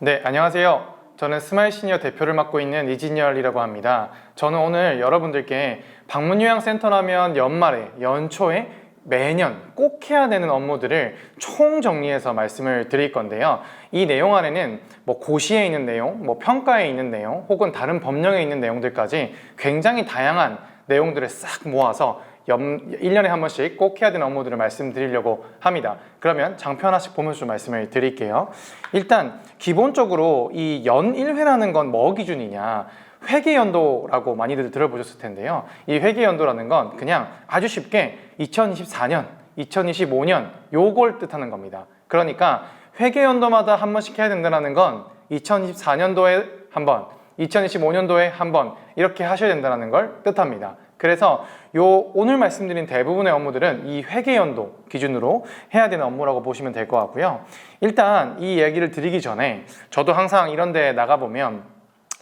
네, 안녕하세요. 저는 스마일 시니어 대표를 맡고 있는 이진열이라고 합니다. 저는 오늘 여러분들께 방문요양센터라면 연말에, 연초에 매년 꼭 해야 되는 업무들을 총정리해서 말씀을 드릴 건데요. 이 내용 안에는 고시에 있는 내용, 평가에 있는 내용, 혹은 다른 법령에 있는 내용들까지 굉장히 다양한 내용들을 싹 모아서 1년에 한 번씩 꼭 해야 되는 업무들을 말씀드리려고 합니다. 그러면 장표 하나씩 보면서 좀 말씀을 드릴게요. 일단 기본적으로 이 연 1회라는 건 뭐 기준이냐, 회계연도라고 많이들 들어보셨을 텐데요. 이 회계연도라는 건 그냥 아주 쉽게 2024년, 2025년 요걸 뜻하는 겁니다. 그러니까 회계연도마다 한 번씩 해야 된다는 건 2024년도에 한 번, 2025년도에 한 번 이렇게 하셔야 된다는 걸 뜻합니다. 그래서 오늘 말씀드린 대부분의 업무들은 이 회계연도 기준으로 해야 되는 업무라고 보시면 될 것 같고요. 일단 이 얘기를 드리기 전에 저도 항상 이런 데 나가보면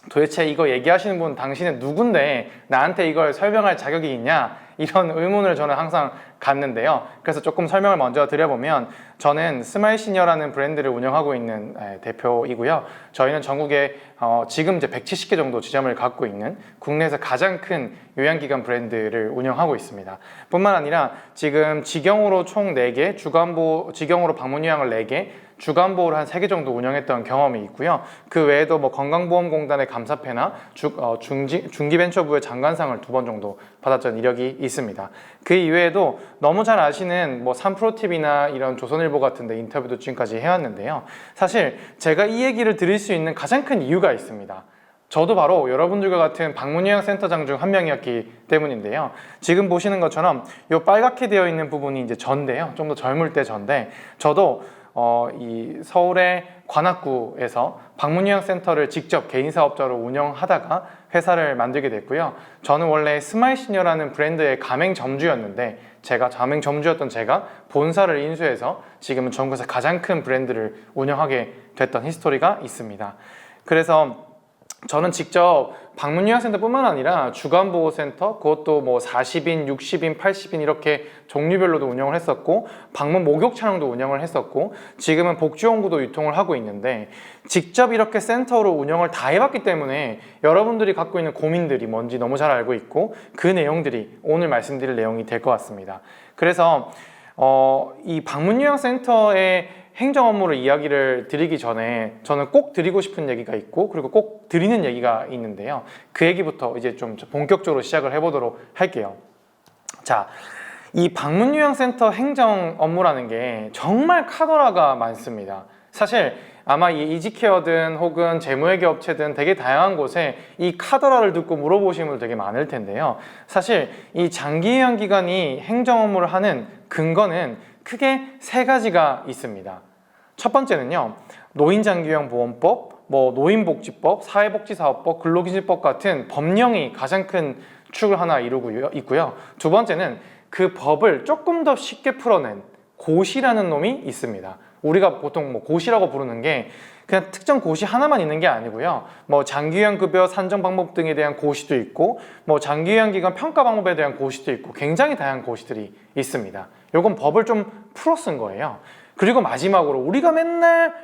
도대체 이거 얘기하시는 분 당신은 누군데 나한테 이걸 설명할 자격이 있냐, 이런 의문을 저는 항상 갖는데요. 그래서 조금 설명을 먼저 드려보면, 저는 스마일 시니어라는 브랜드를 운영하고 있는 대표이고요. 저희는 전국에 지금 이제 170개 정도 지점을 갖고 있는 국내에서 가장 큰 요양기관 브랜드를 운영하고 있습니다. 뿐만 아니라 지금 직영으로 총 4개, 직영으로 방문요양을 4개, 주간보호를 한 3개 정도 운영했던 경험이 있고요. 그 외에도 감강보험공단의 감사패나 중기벤처부의 장관상을 2번 정도 받았던 이력이 있습니다. 그 이외에도 너무 잘 아시는 3프로TV나 이런 조선일보 같은 데 인터뷰도 지금까지 해왔는데요. 사실 제가 이 얘기를 드릴 수 있는 가장 큰 이유가 있습니다. 저도 바로 여러분들과 같은 방문요양센터장 중 한 명이었기 때문인데요. 지금 보시는 것처럼 이 빨갛게 되어 있는 부분이 이제 전데요. 좀 더 젊을 때 전데, 저도 이 서울의 관악구에서 방문요양센터를 직접 개인 사업자로 운영하다가 회사를 만들게 됐고요. 저는 원래 스마일 시니어라는 브랜드의 가맹점주였는데, 가맹점주였던 제가 본사를 인수해서 지금은 전국에서 가장 큰 브랜드를 운영하게 됐던 히스토리가 있습니다. 그래서 저는 직접 방문요양센터뿐만 아니라 주간보호센터, 그것도 40인, 60인, 80인 이렇게 종류별로도 운영을 했었고, 방문 목욕 차량도 운영을 했었고, 지금은 복지원구도 유통을 하고 있는데, 직접 이렇게 센터로 운영을 다 해봤기 때문에 여러분들이 갖고 있는 고민들이 뭔지 너무 잘 알고 있고, 그 내용들이 오늘 말씀드릴 내용이 될 것 같습니다. 그래서 이 방문요양센터의 행정 업무를 이야기를 드리기 전에 저는 꼭 드리고 싶은 얘기가 있고, 그리고 꼭 드리는 얘기가 있는데요. 그 얘기부터 이제 좀 본격적으로 시작을 해보도록 할게요. 자, 이 방문요양센터 행정 업무라는 게 정말 카더라가 많습니다. 사실 아마 이 이지케어든 혹은 재무회계 업체든 되게 다양한 곳에 이 카더라를 듣고 물어보시는 분들 되게 많을 텐데요. 사실 이 장기요양기관이 행정 업무를 하는 근거는 크게 3가지가 있습니다. 첫 번째는요, 노인장기요양보험법, 노인복지법, 사회복지사업법, 근로기준법 같은 법령이 가장 큰 축을 하나 이루고 있고요. 두 번째는 그 법을 조금 더 쉽게 풀어낸 고시라는 놈이 있습니다. 우리가 보통 고시라고 부르는 게 그냥 특정 고시 하나만 있는 게 아니고요. 장기요양급여 산정 방법 등에 대한 고시도 있고, 장기요양기관 평가 방법에 대한 고시도 있고, 굉장히 다양한 고시들이 있습니다. 요건 법을 좀 풀어 쓴 거예요. 그리고 마지막으로 우리가 맨날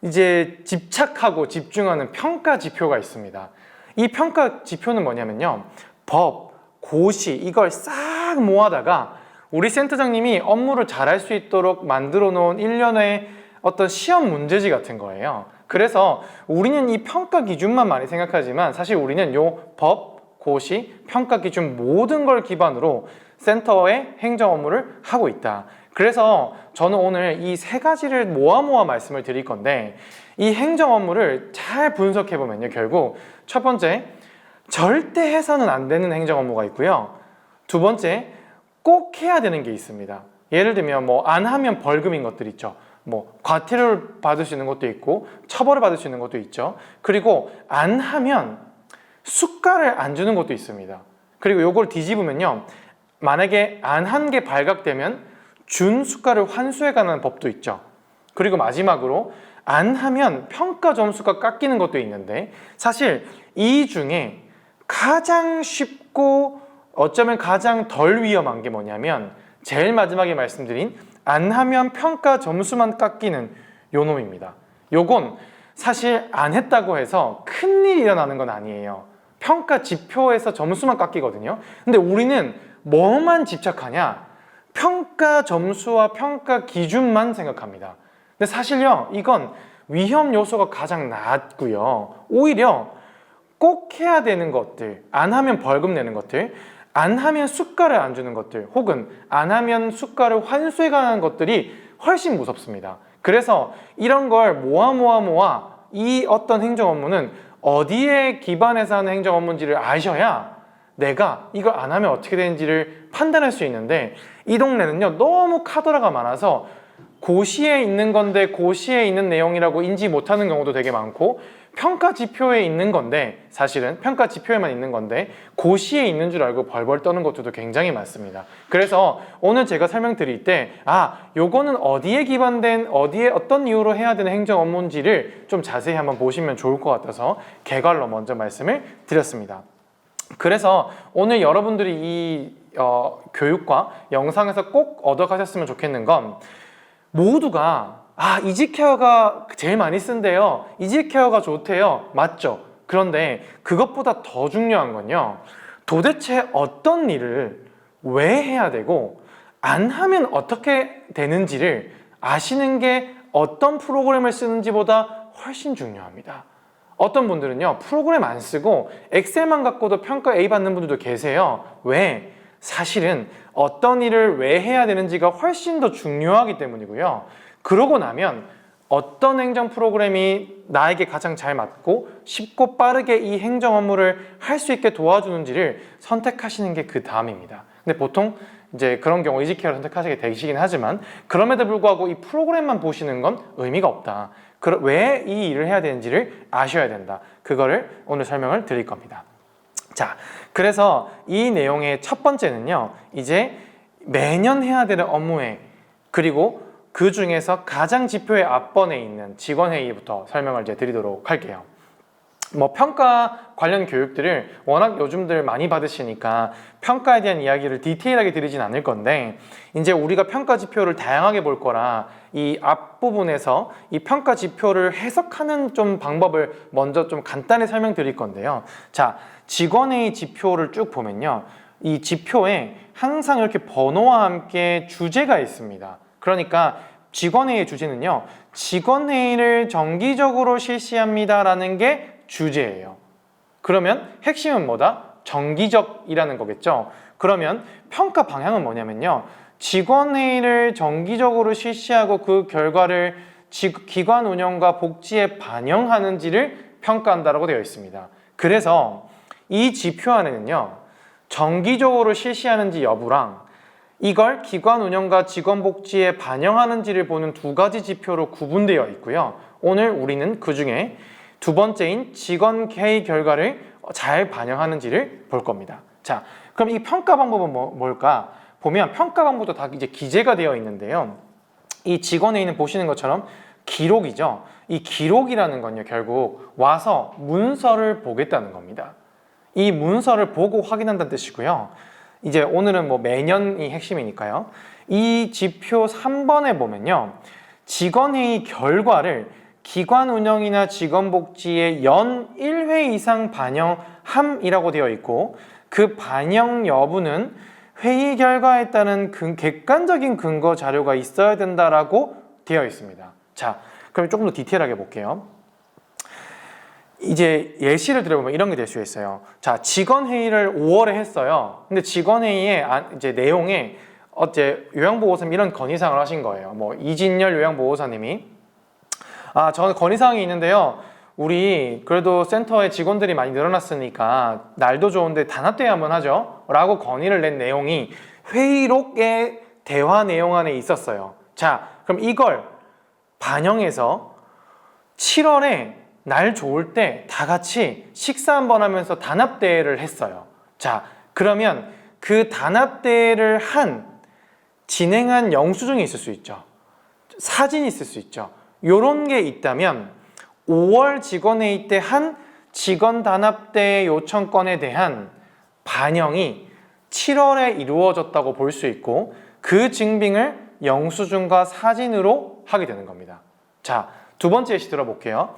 이제 집착하고 집중하는 평가 지표가 있습니다. 이 평가 지표는 뭐냐면요, 법, 고시 이걸 싹 모아다가 우리 센터장님이 업무를 잘할 수 있도록 만들어 놓은 1년의 어떤 시험 문제지 같은 거예요. 그래서 우리는 이 평가 기준만 많이 생각하지만, 사실 우리는 요 법, 고시, 평가 기준 모든 걸 기반으로 센터의 행정 업무를 하고 있다. 그래서 저는 오늘 이 3가지를 모아 말씀을 드릴 건데, 이 행정 업무를 잘 분석해 보면요, 결국 첫 번째, 절대 해서는 안 되는 행정 업무가 있고요. 두 번째, 꼭 해야 되는 게 있습니다. 예를 들면 안 하면 벌금인 것들 있죠. 과태료를 받을 수 있는 것도 있고, 처벌을 받을 수 있는 것도 있죠. 그리고 안 하면 수가를 안 주는 것도 있습니다. 그리고 요걸 뒤집으면요, 만약에 안 한 게 발각되면 준 수가를 환수해가는 법도 있죠. 그리고 마지막으로 안 하면 평가 점수가 깎이는 것도 있는데, 사실 이 중에 가장 쉽고 어쩌면 가장 덜 위험한 게 뭐냐면, 제일 마지막에 말씀드린 안 하면 평가 점수만 깎이는 요 놈입니다. 요건 사실 안 했다고 해서 큰일이 일어나는 건 아니에요. 평가 지표에서 점수만 깎이거든요. 근데 우리는 뭐만 집착하냐? 평가 점수와 평가 기준만 생각합니다. 근데 사실요, 이건 위험 요소가 가장 낮고요. 오히려 꼭 해야 되는 것들, 안 하면 벌금 내는 것들, 안 하면 수가를 안 주는 것들, 혹은 안 하면 수가를 환수해 가는 것들이 훨씬 무섭습니다. 그래서 이런 걸 모아 이 어떤 행정 업무는 어디에 기반해서 하는 행정 업무인지를 아셔야 내가 이걸 안 하면 어떻게 되는지를 판단할 수 있는데, 이 동네는요 너무 카더라가 많아서 고시에 있는 건데 고시에 있는 내용이라고 인지 못하는 경우도 되게 많고, 평가 지표에 있는 건데 사실은 평가 지표에만 있는 건데 고시에 있는 줄 알고 벌벌 떠는 것들도 굉장히 많습니다. 그래서 오늘 제가 설명드릴 때 요거는 어디에 기반된, 어디에 어떤 이유로 해야 되는 행정 업무인지를 좀 자세히 한번 보시면 좋을 것 같아서 개괄로 먼저 말씀을 드렸습니다. 그래서 오늘 여러분들이 이 교육과 영상에서 꼭 얻어가셨으면 좋겠는 건, 모두가 이지케어가 제일 많이 쓴대요, 이지케어가 좋대요, 맞죠? 그런데 그것보다 더 중요한 건요, 도대체 어떤 일을 왜 해야 되고 안 하면 어떻게 되는지를 아시는 게 어떤 프로그램을 쓰는지보다 훨씬 중요합니다. 어떤 분들은요 프로그램 안 쓰고 엑셀만 갖고도 평가 A 받는 분들도 계세요. 왜? 사실은 어떤 일을 왜 해야 되는지가 훨씬 더 중요하기 때문이고요. 그러고 나면 어떤 행정 프로그램이 나에게 가장 잘 맞고 쉽고 빠르게 이 행정 업무를 할 수 있게 도와주는지를 선택하시는 게 그 다음입니다. 근데 보통 이제 그런 경우 이지케어를 선택하시게 되시긴 하지만, 그럼에도 불구하고 이 프로그램만 보시는 건 의미가 없다. 왜 이 일을 해야 되는지를 아셔야 된다. 그거를 오늘 설명을 드릴 겁니다. 자, 그래서 이 내용의 첫 번째는요, 이제 매년 해야 되는 업무에, 그리고 그 중에서 가장 지표의 앞번에 있는 직원회의부터 설명을 이제 드리도록 할게요. 평가 관련 교육들을 워낙 요즘들 많이 받으시니까 평가에 대한 이야기를 디테일하게 드리진 않을 건데, 이제 우리가 평가 지표를 다양하게 볼 거라 이 앞부분에서 이 평가 지표를 해석하는 좀 방법을 먼저 좀 간단히 설명드릴 건데요. 자, 직원회의 지표를 쭉 보면요, 이 지표에 항상 이렇게 번호와 함께 주제가 있습니다. 그러니까 직원회의 주제는요, 직원회의를 정기적으로 실시합니다 라는 게 주제예요. 그러면 핵심은 뭐다? 정기적이라는 거겠죠. 그러면 평가 방향은 뭐냐면요, 직원회의를 정기적으로 실시하고 그 결과를 기관 운영과 복지에 반영하는지를 평가한다고 되어 있습니다. 그래서 이 지표 안에는요, 정기적으로 실시하는지 여부랑 이걸 기관 운영과 직원 복지에 반영하는지를 보는 두 가지 지표로 구분되어 있고요. 오늘 우리는 그 중에 두 번째인 직원 회의 결과를 잘 반영하는지를 볼 겁니다. 자, 그럼 이 평가 방법은 뭘까? 보면 평가 방법도 다 이제 기재가 되어 있는데요. 이 직원 회의는 보시는 것처럼 기록이죠. 이 기록이라는 건요, 결국 와서 문서를 보겠다는 겁니다. 이 문서를 보고 확인한다는 뜻이고요. 이제 오늘은 매년이 핵심이니까요. 이 지표 3번에 보면요, 직원회의 결과를 기관 운영이나 직원 복지에 연 1회 이상 반영함이라고 되어 있고, 그 반영 여부는 회의 결과에 따른 객관적인 근거 자료가 있어야 된다라고 되어 있습니다. 자, 그럼 조금 더 디테일하게 볼게요. 이제 예시를 들어보면 이런 게 될 수 있어요. 자, 직원 회의를 5월에 했어요. 근데 직원 회의의 이제 내용에 어제 요양보호사님 이런 건의사항을 하신 거예요. 이진열 요양보호사님이 저는 건의사항이 있는데요, 우리 그래도 센터에 직원들이 많이 늘어났으니까 날도 좋은데 단합대회 한번 하죠 라고 건의를 낸 내용이 회의록의 대화 내용 안에 있었어요. 자, 그럼 이걸 반영해서 7월에 날 좋을 때 다 같이 식사 한번 하면서 단합대회를 했어요. 자, 그러면 그 단합대회를 진행한 영수증이 있을 수 있죠. 사진이 있을 수 있죠. 요런 게 있다면 5월 직원회의 때 한 직원 단합대회 요청건에 대한 반영이 7월에 이루어졌다고 볼 수 있고, 그 증빙을 영수증과 사진으로 하게 되는 겁니다. 자, 두 번째 예시 들어볼게요.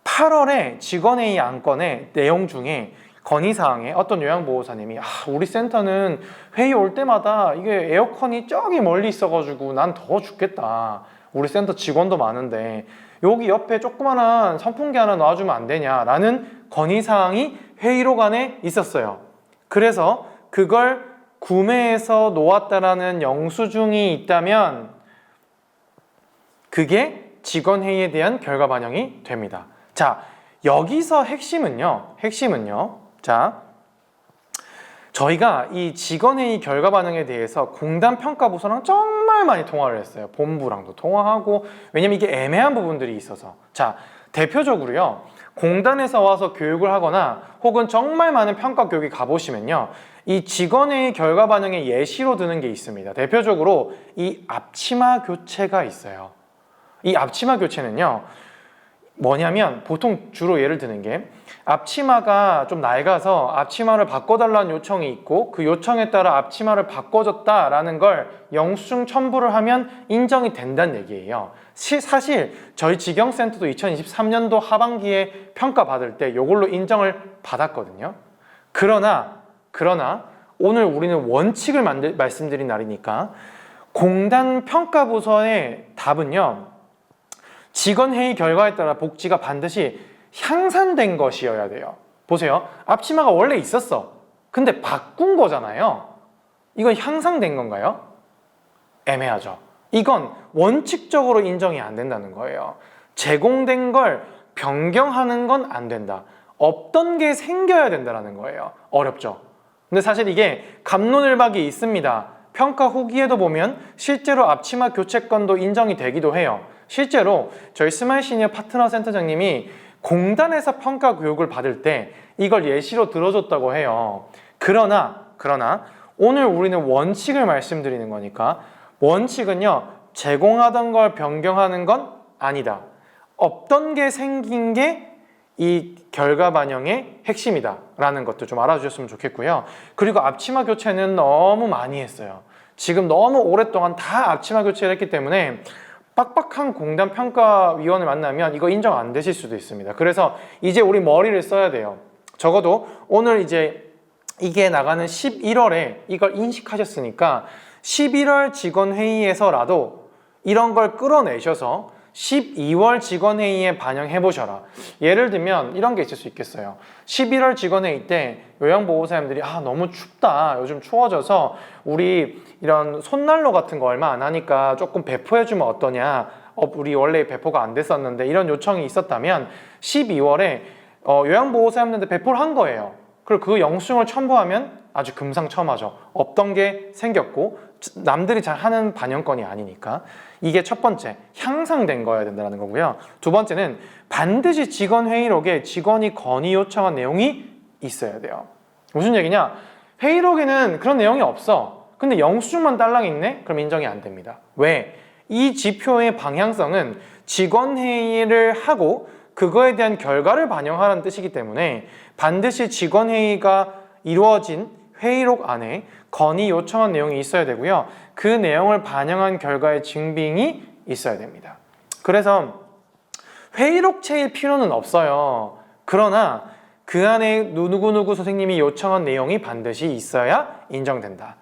8월에 직원회의 안건의 내용 중에 건의사항에 어떤 요양보호사님이 우리 센터는 회의 올 때마다 이게 에어컨이 저기 멀리 있어가지고 난 더워 죽겠다. 우리 센터 직원도 많은데 여기 옆에 조그만한 선풍기 하나 놔주면 안 되냐라는 건의사항이 회의록안에 있었어요. 그래서 그걸 구매해서 놓았다라는 영수증이 있다면 그게 직원회의에 대한 결과 반영이 됩니다. 자, 여기서 핵심은요. 자, 저희가 이 직원회의 결과 반영에 대해서 공단 평가부서랑 정말 많이 통화를 했어요. 본부랑도 통화하고, 왜냐면 이게 애매한 부분들이 있어서. 자, 대표적으로요. 공단에서 와서 교육을 하거나 혹은 정말 많은 평가 교육이 가보시면요. 이 직원회의 결과 반영에 예시로 드는 게 있습니다. 대표적으로 이 앞치마 교체가 있어요. 이 앞치마 교체는요. 뭐냐면 보통 주로 예를 드는 게 앞치마가 좀 낡아서 앞치마를 바꿔달라는 요청이 있고 그 요청에 따라 앞치마를 바꿔줬다라는 걸 영수증 첨부를 하면 인정이 된다는 얘기예요. 사실 저희 직영센터도 2023년도 하반기에 평가받을 때 이걸로 인정을 받았거든요. 그러나 오늘 우리는 원칙을 말씀드린 날이니까 공단 평가부서의 답은요. 직원회의 결과에 따라 복지가 반드시 향상된 것이어야 돼요. 보세요. 앞치마가 원래 있었어. 근데 바꾼 거잖아요. 이건 향상된 건가요? 애매하죠. 이건 원칙적으로 인정이 안 된다는 거예요. 제공된 걸 변경하는 건 안 된다. 없던 게 생겨야 된다는 거예요. 어렵죠. 근데 사실 이게 갑론을박이 있습니다. 평가 후기에도 보면 실제로 앞치마 교체건도 인정이 되기도 해요. 실제로 저희 스마일 시니어 파트너 센터장님이 공단에서 평가 교육을 받을 때 이걸 예시로 들어줬다고 해요. 그러나 오늘 우리는 원칙을 말씀드리는 거니까 원칙은요. 제공하던 걸 변경하는 건 아니다. 없던 게 생긴 게 이 결과 반영의 핵심이다 라는 것도 좀 알아주셨으면 좋겠고요. 그리고 앞치마 교체는 너무 많이 했어요. 지금 너무 오랫동안 다 앞치마 교체를 했기 때문에 빡빡한 공단 평가위원을 만나면 이거 인정 안 되실 수도 있습니다. 그래서 이제 우리 머리를 써야 돼요. 적어도 오늘 이제 이게 나가는 11월에 이걸 인식하셨으니까 11월 직원회의에서라도 이런 걸 끌어내셔서 12월 직원회의에 반영해 보셔라. 예를 들면 이런 게 있을 수 있겠어요. 11월 직원회의 때 요양보호사님들이 너무 춥다. 요즘 추워져서 우리 이런 손난로 같은 거 얼마 안 하니까 조금 배포해주면 어떠냐. 우리 원래 배포가 안 됐었는데 이런 요청이 있었다면 12월에 요양보호사님들한테 배포를 한 거예요. 그리고 그 영수증을 첨부하면 아주 금상첨화죠. 없던 게 생겼고 남들이 잘 하는 반영건이 아니니까. 이게 첫 번째, 향상된 거여야 된다는 거고요. 두 번째는 반드시 직원회의록에 직원이 건의 요청한 내용이 있어야 돼요. 무슨 얘기냐? 회의록에는 그런 내용이 없어. 근데 영수증만 딸랑 있네? 그럼 인정이 안 됩니다. 왜? 이 지표의 방향성은 직원회의를 하고 그거에 대한 결과를 반영하라는 뜻이기 때문에 반드시 직원회의가 이루어진 회의록 안에 건의 요청한 내용이 있어야 되고요. 그 내용을 반영한 결과의 증빙이 있어야 됩니다. 그래서 회의록체일 필요는 없어요. 그러나 그 안에 누구누구 선생님이 요청한 내용이 반드시 있어야 인정된다.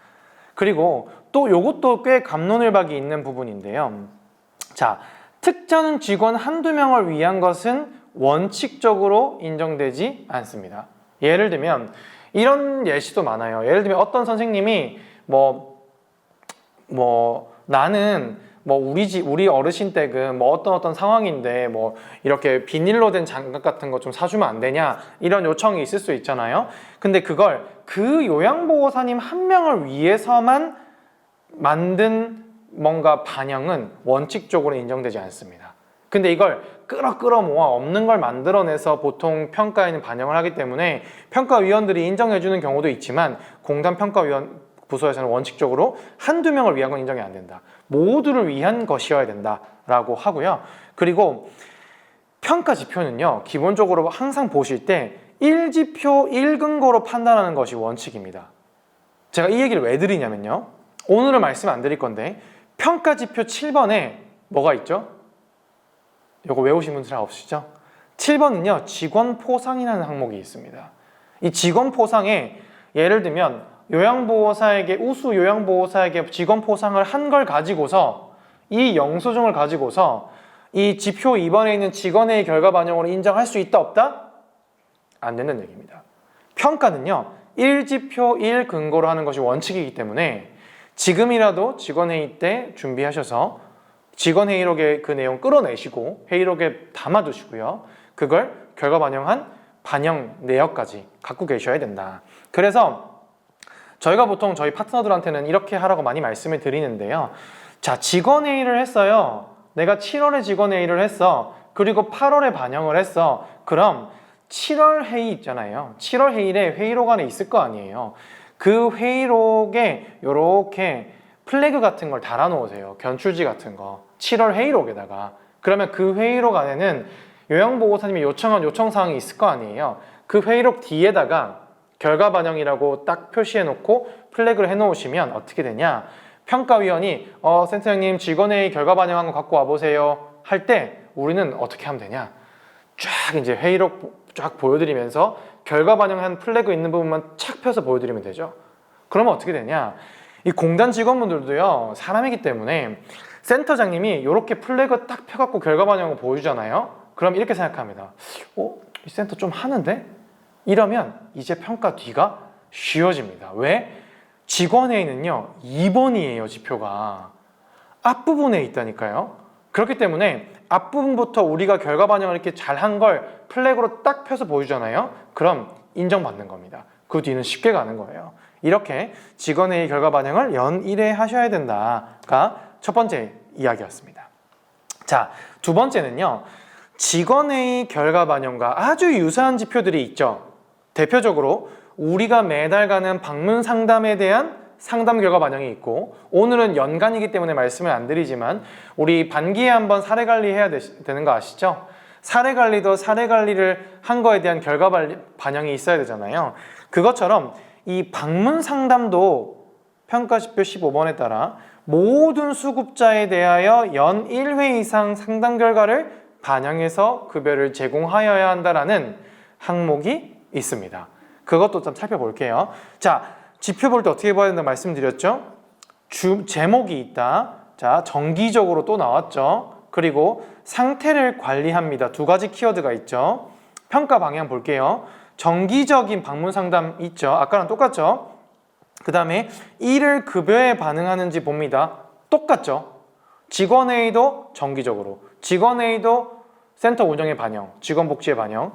그리고 또 이것도 꽤 갑론을박이 있는 부분인데요. 자, 특정 직원 한두 명을 위한 것은 원칙적으로 인정되지 않습니다. 예를 들면 이런 예시도 많아요. 예를 들면 어떤 선생님이 나는 우리 어르신 댁은 어떤 상황인데 이렇게 비닐로 된 장갑 같은 거 좀 사주면 안 되냐 이런 요청이 있을 수 있잖아요. 근데 그걸 그 요양보호사님 한 명을 위해서만 만든 뭔가 반영은 원칙적으로 인정되지 않습니다. 근데 이걸 끌어 모아 없는 걸 만들어내서 보통 평가에는 반영을 하기 때문에 평가위원들이 인정해주는 경우도 있지만 공단 평가위원 부서에서는 원칙적으로 한두 명을 위한 건 인정이 안 된다. 모두를 위한 것이어야 된다라고 하고요. 그리고 평가 지표는요. 기본적으로 항상 보실 때 1지표 1근거로 판단하는 것이 원칙입니다. 제가 이 얘기를 왜 드리냐면요. 오늘은 말씀 안 드릴 건데 평가 지표 7번에 뭐가 있죠? 이거 외우신 분들 잘 없으시죠? 7번은요, 직원 포상이라는 항목이 있습니다. 이 직원 포상에 예를 들면 우수 요양보호사에게 직원 포상을 한 걸 가지고서 이 영수증을 가지고서 이 지표 2번에 있는 직원회의 결과 반영으로 인정할 수 있다 없다? 안 된다는 얘기입니다. 평가는요, 1지표 1 근거로 하는 것이 원칙이기 때문에 지금이라도 직원회의 때 준비하셔서 직원회의록에 그 내용 끌어내시고 회의록에 담아두시고요. 그걸 결과 반영한 반영 내역까지 갖고 계셔야 된다. 그래서 저희가 보통 저희 파트너들한테는 이렇게 하라고 많이 말씀을 드리는데요. 자, 직원회의를 했어요. 내가 7월에 직원회의를 했어. 그리고 8월에 반영을 했어. 그럼 7월 회의 있잖아요. 7월 회의에 회의록 안에 있을 거 아니에요. 그 회의록에 이렇게 플래그 같은 걸 달아놓으세요. 견출지 같은 거. 7월 회의록에다가. 그러면 그 회의록 안에는 요양보호사님이 요청한 요청사항이 있을 거 아니에요. 그 회의록 뒤에다가 결과 반영이라고 딱 표시해놓고 플래그를 해놓으시면 어떻게 되냐? 평가위원이 센터장님 직원회의 결과 반영한 거 갖고 와보세요 할 때 우리는 어떻게 하면 되냐? 쫙 이제 회의록 쫙 보여드리면서 결과 반영한 플래그 있는 부분만 착 펴서 보여드리면 되죠. 그러면 어떻게 되냐? 이 공단 직원분들도요, 사람이기 때문에 센터장님이 이렇게 플래그 딱 펴갖고 결과 반영을 보여주잖아요. 그럼 이렇게 생각합니다. 이 센터 좀 하는데? 이러면 이제 평가 뒤가 쉬워집니다. 왜? 직원회의는요, 2번이에요, 지표가. 앞부분에 있다니까요. 그렇기 때문에 앞부분부터 우리가 결과 반영을 이렇게 잘한 걸 플래그로 딱 펴서 보여주잖아요. 그럼 인정받는 겁니다. 그 뒤는 쉽게 가는 거예요. 이렇게 직원회의 결과 반영을 연 1회 하셔야 된다가 첫 번째 이야기였습니다. 자, 두 번째는요, 직원회의 결과 반영과 아주 유사한 지표들이 있죠. 대표적으로 우리가 매달 가는 방문 상담에 대한 상담 결과 반영이 있고, 오늘은 연간이기 때문에 말씀을 안 드리지만 우리 반기에 한번 사례 관리해야 되는 거 아시죠? 사례 관리도 사례 관리를 한 거에 대한 결과 반영이 있어야 되잖아요. 그것처럼 이 방문 상담도 평가지표 15번에 따라 모든 수급자에 대하여 연 1회 이상 상담 결과를 반영해서 급여를 제공하여야 한다라는 항목이 있습니다. 그것도 좀 살펴볼게요. 자, 지표 볼 때 어떻게 봐야 된다고 말씀드렸죠? 제목이 있다. 자, 정기적으로 또 나왔죠. 그리고 상태를 관리합니다. 두 가지 키워드가 있죠. 평가 방향 볼게요. 정기적인 방문 상담 있죠. 아까랑 똑같죠? 그 다음에 이를 급여에 반응하는지 봅니다. 똑같죠? 직원회의도 정기적으로, 직원회의도 센터 운영에 반영, 직원 복지에 반영,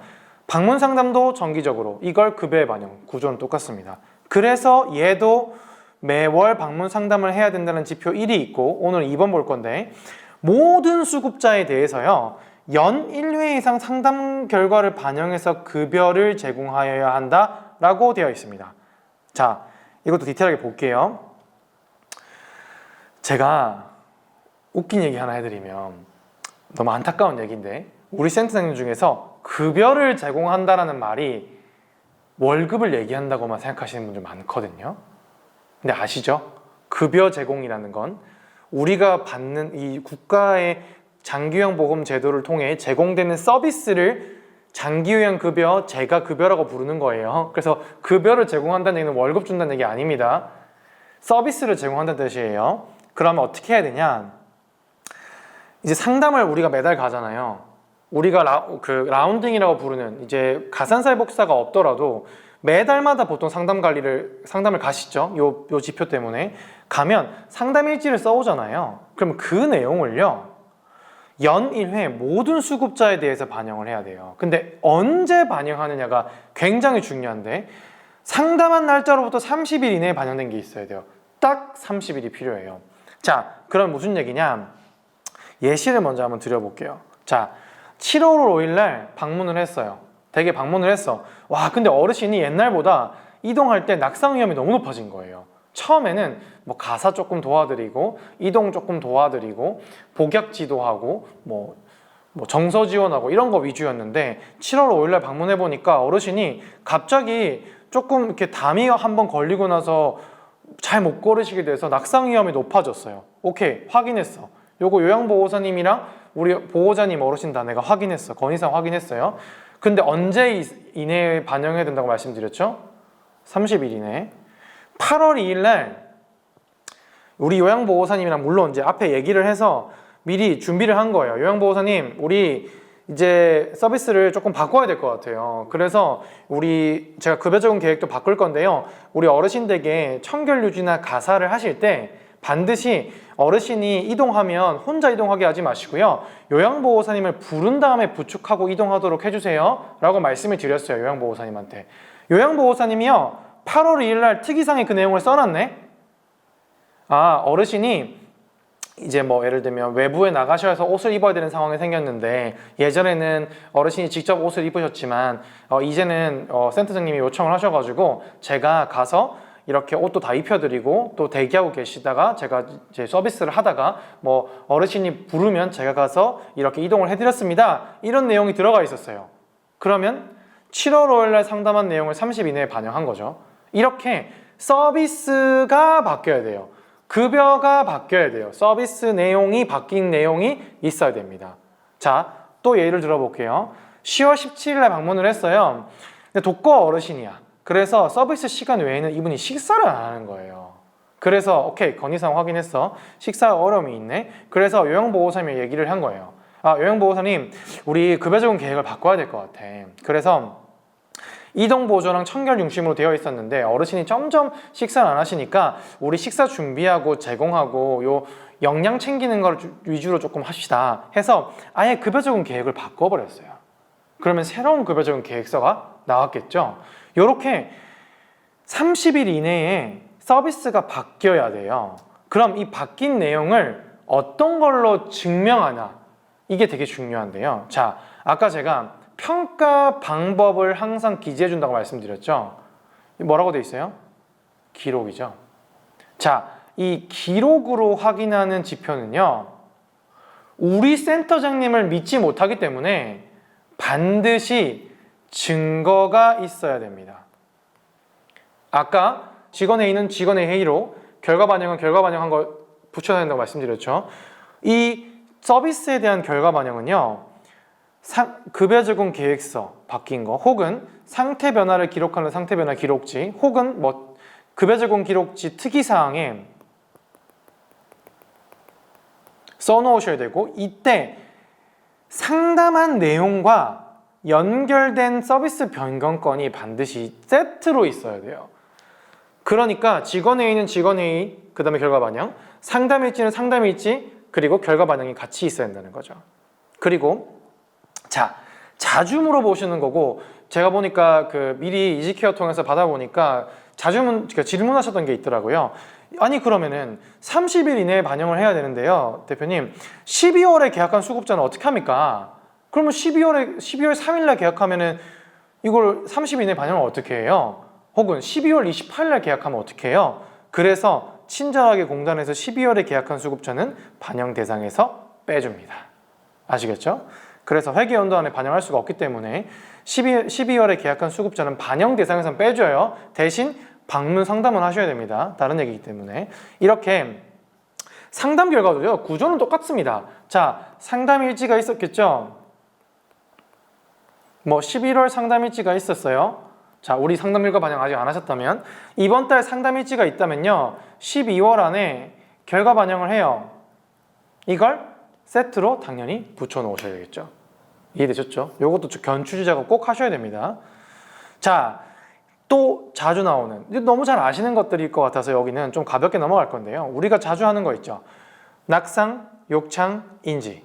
방문 상담도 정기적으로, 이걸 급여에 반영, 구조는 똑같습니다. 그래서 얘도 매월 방문 상담을 해야 된다는 지표 1이 있고, 오늘 2번 볼 건데, 모든 수급자에 대해서요, 연 1회 이상 상담 결과를 반영해서 급여를 제공하여야 한다라고 되어 있습니다. 자, 이것도 디테일하게 볼게요. 제가 웃긴 얘기 하나 해드리면, 너무 안타까운 얘기인데, 우리 센터장님 중에서 급여를 제공한다라는 말이 월급을 얘기한다고만 생각하시는 분들 많거든요. 근데 아시죠? 급여 제공이라는 건 우리가 받는 이 국가의 장기요양보험 제도를 통해 제공되는 서비스를 장기요양급여, 재가급여라고 부르는 거예요. 그래서 급여를 제공한다는 얘기는 월급 준다는 얘기 아닙니다. 서비스를 제공한다는 뜻이에요. 그러면 어떻게 해야 되냐? 이제 상담을 우리가 매달 가잖아요. 우리가 라운딩이라고 부르는 이제 가산살 복사가 없더라도 매달마다 보통 상담을 가시죠. 요 지표 때문에 가면 상담 일지를 써오잖아요. 그럼 그 내용을요, 연 1회 모든 수급자에 대해서 반영을 해야 돼요. 근데 언제 반영하느냐가 굉장히 중요한데, 상담한 날짜로부터 30일 이내에 반영된 게 있어야 돼요. 딱 30일이 필요해요. 자, 그럼 무슨 얘기냐? 예시를 먼저 한번 드려볼게요. 자, 7월 5일 날 방문을 했어요. 댁에 방문을 했어. 와, 근데 어르신이 옛날보다 이동할 때 낙상 위험이 너무 높아진 거예요. 처음에는 뭐 가사 조금 도와드리고, 이동 조금 도와드리고, 복약 지도하고, 뭐 정서 지원하고 이런 거 위주였는데, 7월 5일 날 방문해 보니까 어르신이 갑자기 조금 이렇게 담이 한번 걸리고 나서 잘 못 걸으시게 돼서 낙상 위험이 높아졌어요. 오케이, 확인했어. 요거 요양보호사님이랑 우리 보호자님 어르신 다 내가 확인했어. 건의사항 확인했어요. 근데 언제 이내에 반영해야 된다고 말씀드렸죠? 30일 이내. 8월 2일 날 우리 요양보호사님이랑 물론 이제 앞에 얘기를 해서 미리 준비를 한 거예요. 요양보호사님, 우리 이제 서비스를 조금 바꿔야 될 것 같아요. 그래서 제가 급여 적응 계획도 바꿀 건데요. 우리 어르신들에게 청결 유지나 가사를 하실 때 반드시 어르신이 이동하면 혼자 이동하게 하지 마시고요. 요양보호사님을 부른 다음에 부축하고 이동하도록 해주세요. 라고 말씀을 드렸어요. 요양보호사님한테. 요양보호사님이요. 8월 2일 날 특이상에 그 내용을 써놨네. 어르신이 이제 뭐 예를 들면 외부에 나가셔서 옷을 입어야 되는 상황이 생겼는데 예전에는 어르신이 직접 옷을 입으셨지만 이제는 센터장님이 요청을 하셔가지고 제가 가서 이렇게 옷도 다 입혀드리고 또 대기하고 계시다가 제가 이제 서비스를 하다가 뭐 어르신이 부르면 제가 가서 이렇게 이동을 해드렸습니다. 이런 내용이 들어가 있었어요. 그러면 7월 5일 날 상담한 내용을 30 이내에 반영한 거죠. 이렇게 서비스가 바뀌어야 돼요. 급여가 바뀌어야 돼요. 서비스 내용이 바뀐 내용이 있어야 됩니다. 자, 또 예를 들어볼게요. 10월 17일 날 방문을 했어요. 근데 독거 어르신이야. 그래서 서비스 시간 외에는 이분이 식사를 안 하는 거예요. 그래서 오케이, 건의사항 확인했어. 식사 어려움이 있네. 그래서 요양보호사님이 얘기를 한 거예요. 요양보호사님, 우리 급여 적응 계획을 바꿔야 될 것 같아. 그래서 이동보조랑 청결 중심으로 되어 있었는데 어르신이 점점 식사를 안 하시니까 우리 식사 준비하고 제공하고 요 영양 챙기는 걸 위주로 조금 합시다 해서 아예 급여 적응 계획을 바꿔버렸어요. 그러면 새로운 급여 적응 계획서가 나왔겠죠. 요렇게 30일 이내에 서비스가 바뀌어야 돼요. 그럼 이 바뀐 내용을 어떤 걸로 증명하나, 이게 되게 중요한데요. 자, 아까 제가 평가 방법을 항상 기재해 준다고 말씀드렸죠. 뭐라고 돼 있어요? 기록이죠. 자, 이 기록으로 확인하는 지표는요, 우리 센터장님을 믿지 못하기 때문에 반드시 증거가 있어야 됩니다. 아까 직원회의는 직원의 회의로, 결과 반영은 결과 반영한 거 붙여야 된다고 말씀드렸죠. 이 서비스에 대한 결과 반영은요, 급여 적응 계획서 바뀐 거, 혹은 상태 변화를 기록하는 상태 변화 기록지, 혹은 뭐 급여 적응 기록지 특이사항에 써놓으셔야 되고, 이때 상담한 내용과 연결된 서비스 변경건이 반드시 세트로 있어야 돼요. 그러니까 직원회의는 직원회의, 그 다음에 결과 반영, 상담일지는 상담일지, 그리고 결과 반영이 같이 있어야 된다는 거죠. 그리고 자, 자주 물어보시는 거고, 제가 보니까 미리 이지케어 통해서 받아보니까 자주 질문하셨던 게 있더라고요. 아니 그러면은 30일 이내에 반영을 해야 되는데요, 대표님 12월에 계약한 수급자는 어떻게 합니까? 그러면 12월 3일 날 계약하면은 이걸 30일 이내에 반영을 어떻게 해요? 혹은 12월 28일 날 계약하면 어떻게 해요? 그래서 친절하게 공단에서 12월에 계약한 수급자는 반영 대상에서 빼줍니다. 아시겠죠? 그래서 회계연도 안에 반영할 수가 없기 때문에 12월에 계약한 수급자는 반영 대상에서 빼줘요. 대신 방문 상담은 하셔야 됩니다. 다른 얘기이기 때문에. 이렇게 상담 결과도요, 구조는 똑같습니다. 자, 상담 일지가 있었겠죠? 뭐 11월 상담 일지가 있었어요. 자, 우리 상담 결과 반영 아직 안 하셨다면, 이번 달 상담 일지가 있다면요, 12월 안에 결과 반영을 해요. 이걸 세트로 당연히 붙여 놓으셔야 되겠죠. 이해되셨죠? 요것도 견추지 작업 꼭 하셔야 됩니다. 자, 또 자주 나오는, 너무 잘 아시는 것들일 것 같아서 여기는 좀 가볍게 넘어갈 건데요. 우리가 자주 하는 거 있죠. 낙상, 욕창, 인지.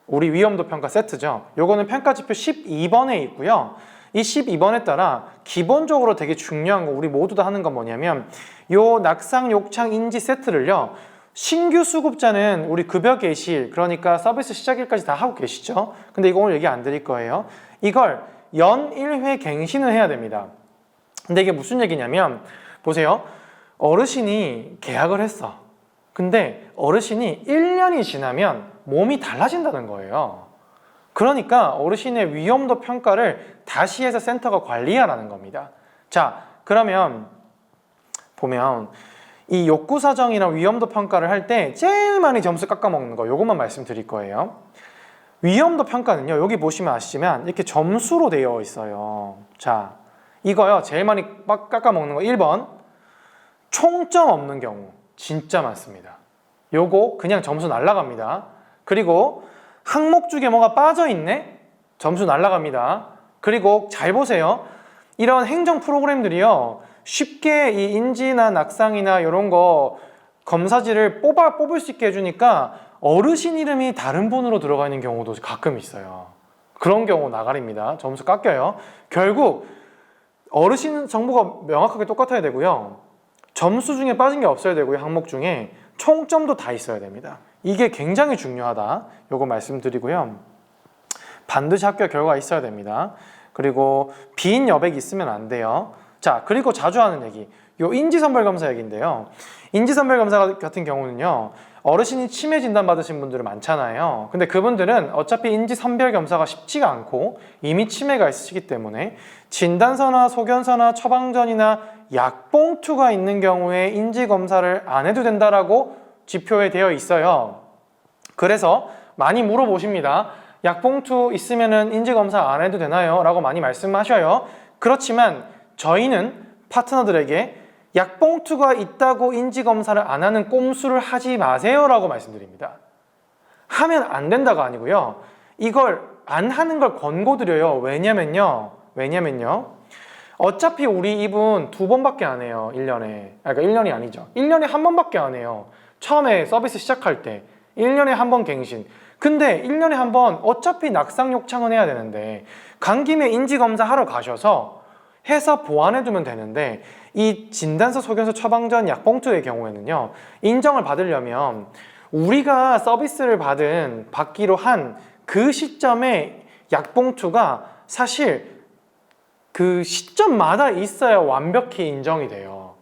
우리 위험도 평가 세트죠. 요거는 평가지표 12번에 있고요. 이 12번에 따라 기본적으로 되게 중요한 거, 우리 모두 다 하는 건 뭐냐면, 요 낙상, 욕창, 인지 세트를요, 신규 수급자는 우리 급여 개시일, 그러니까 서비스 시작일까지 다 하고 계시죠. 근데 이거 오늘 얘기 안 드릴 거예요. 이걸 연 1회 갱신을 해야 됩니다. 근데 이게 무슨 얘기냐면, 보세요. 어르신이 계약을 했어. 근데 어르신이 1년이 지나면 몸이 달라진다는 거예요. 그러니까 어르신의 위험도 평가를 다시 해서 센터가 관리하라는 겁니다. 자, 그러면 보면 이 욕구 사정이랑 위험도 평가를 할 때 제일 많이 점수 깎아먹는 거, 요것만 말씀드릴 거예요. 위험도 평가는요, 여기 보시면 아시지만 이렇게 점수로 되어 있어요. 자, 이거요, 제일 많이 깎아먹는 거 1번. 총점 없는 경우 진짜 많습니다. 요거 그냥 점수 날라갑니다. 그리고 항목 중에 뭐가 빠져있네? 점수 날라갑니다. 그리고 잘 보세요. 이런 행정 프로그램들이요, 쉽게 이 인지나 낙상이나 이런 거 검사지를 뽑을 수 있게 해주니까 어르신 이름이 다른 번호로 들어가 있는 경우도 가끔 있어요. 그런 경우 나가립니다. 점수 깎여요. 결국 어르신 정보가 명확하게 똑같아야 되고요. 점수 중에 빠진 게 없어야 되고요. 항목 중에 총점도 다 있어야 됩니다. 이게 굉장히 중요하다. 요거 말씀드리고요. 반드시 학교 결과가 있어야 됩니다. 그리고 빈 여백이 있으면 안 돼요. 자, 그리고 자주 하는 얘기, 요 인지선별검사 얘기인데요. 인지선별검사 같은 경우는요, 어르신이 치매 진단 받으신 분들은 많잖아요. 근데 그분들은 어차피 인지선별검사가 쉽지가 않고 이미 치매가 있으시기 때문에 진단서나 소견서나 처방전이나 약봉투가 있는 경우에 인지검사를 안 해도 된다라고 지표에 되어 있어요. 그래서 많이 물어보십니다. 약봉투 있으면은 인지검사 안 해도 되나요? 라고 많이 말씀하셔요. 그렇지만 저희는 파트너들에게 약봉투가 있다고 인지검사를 안 하는 꼼수를 하지 마세요 라고 말씀드립니다. 하면 안 된다가 아니고요, 이걸 안 하는 걸 권고드려요. 왜냐면요 어차피 우리 입은 2번밖에 안 해요. 1년에. 그러니까 1년이 아니죠. 1년에 1번밖에 안 해요. 처음에 서비스 시작할 때 1년에 1번 갱신. 근데 1년에 1번 어차피 낙상 욕창은 해야 되는데 간 김에 인지검사 하러 가셔서 해서 보완해두면 되는데, 이 진단서, 소견서, 처방전, 약봉투의 경우에는요, 인정을 받으려면 우리가 서비스를 받기로 한 그 시점에 약봉투가 사실 그 시점마다 있어야 완벽히 인정이 돼요.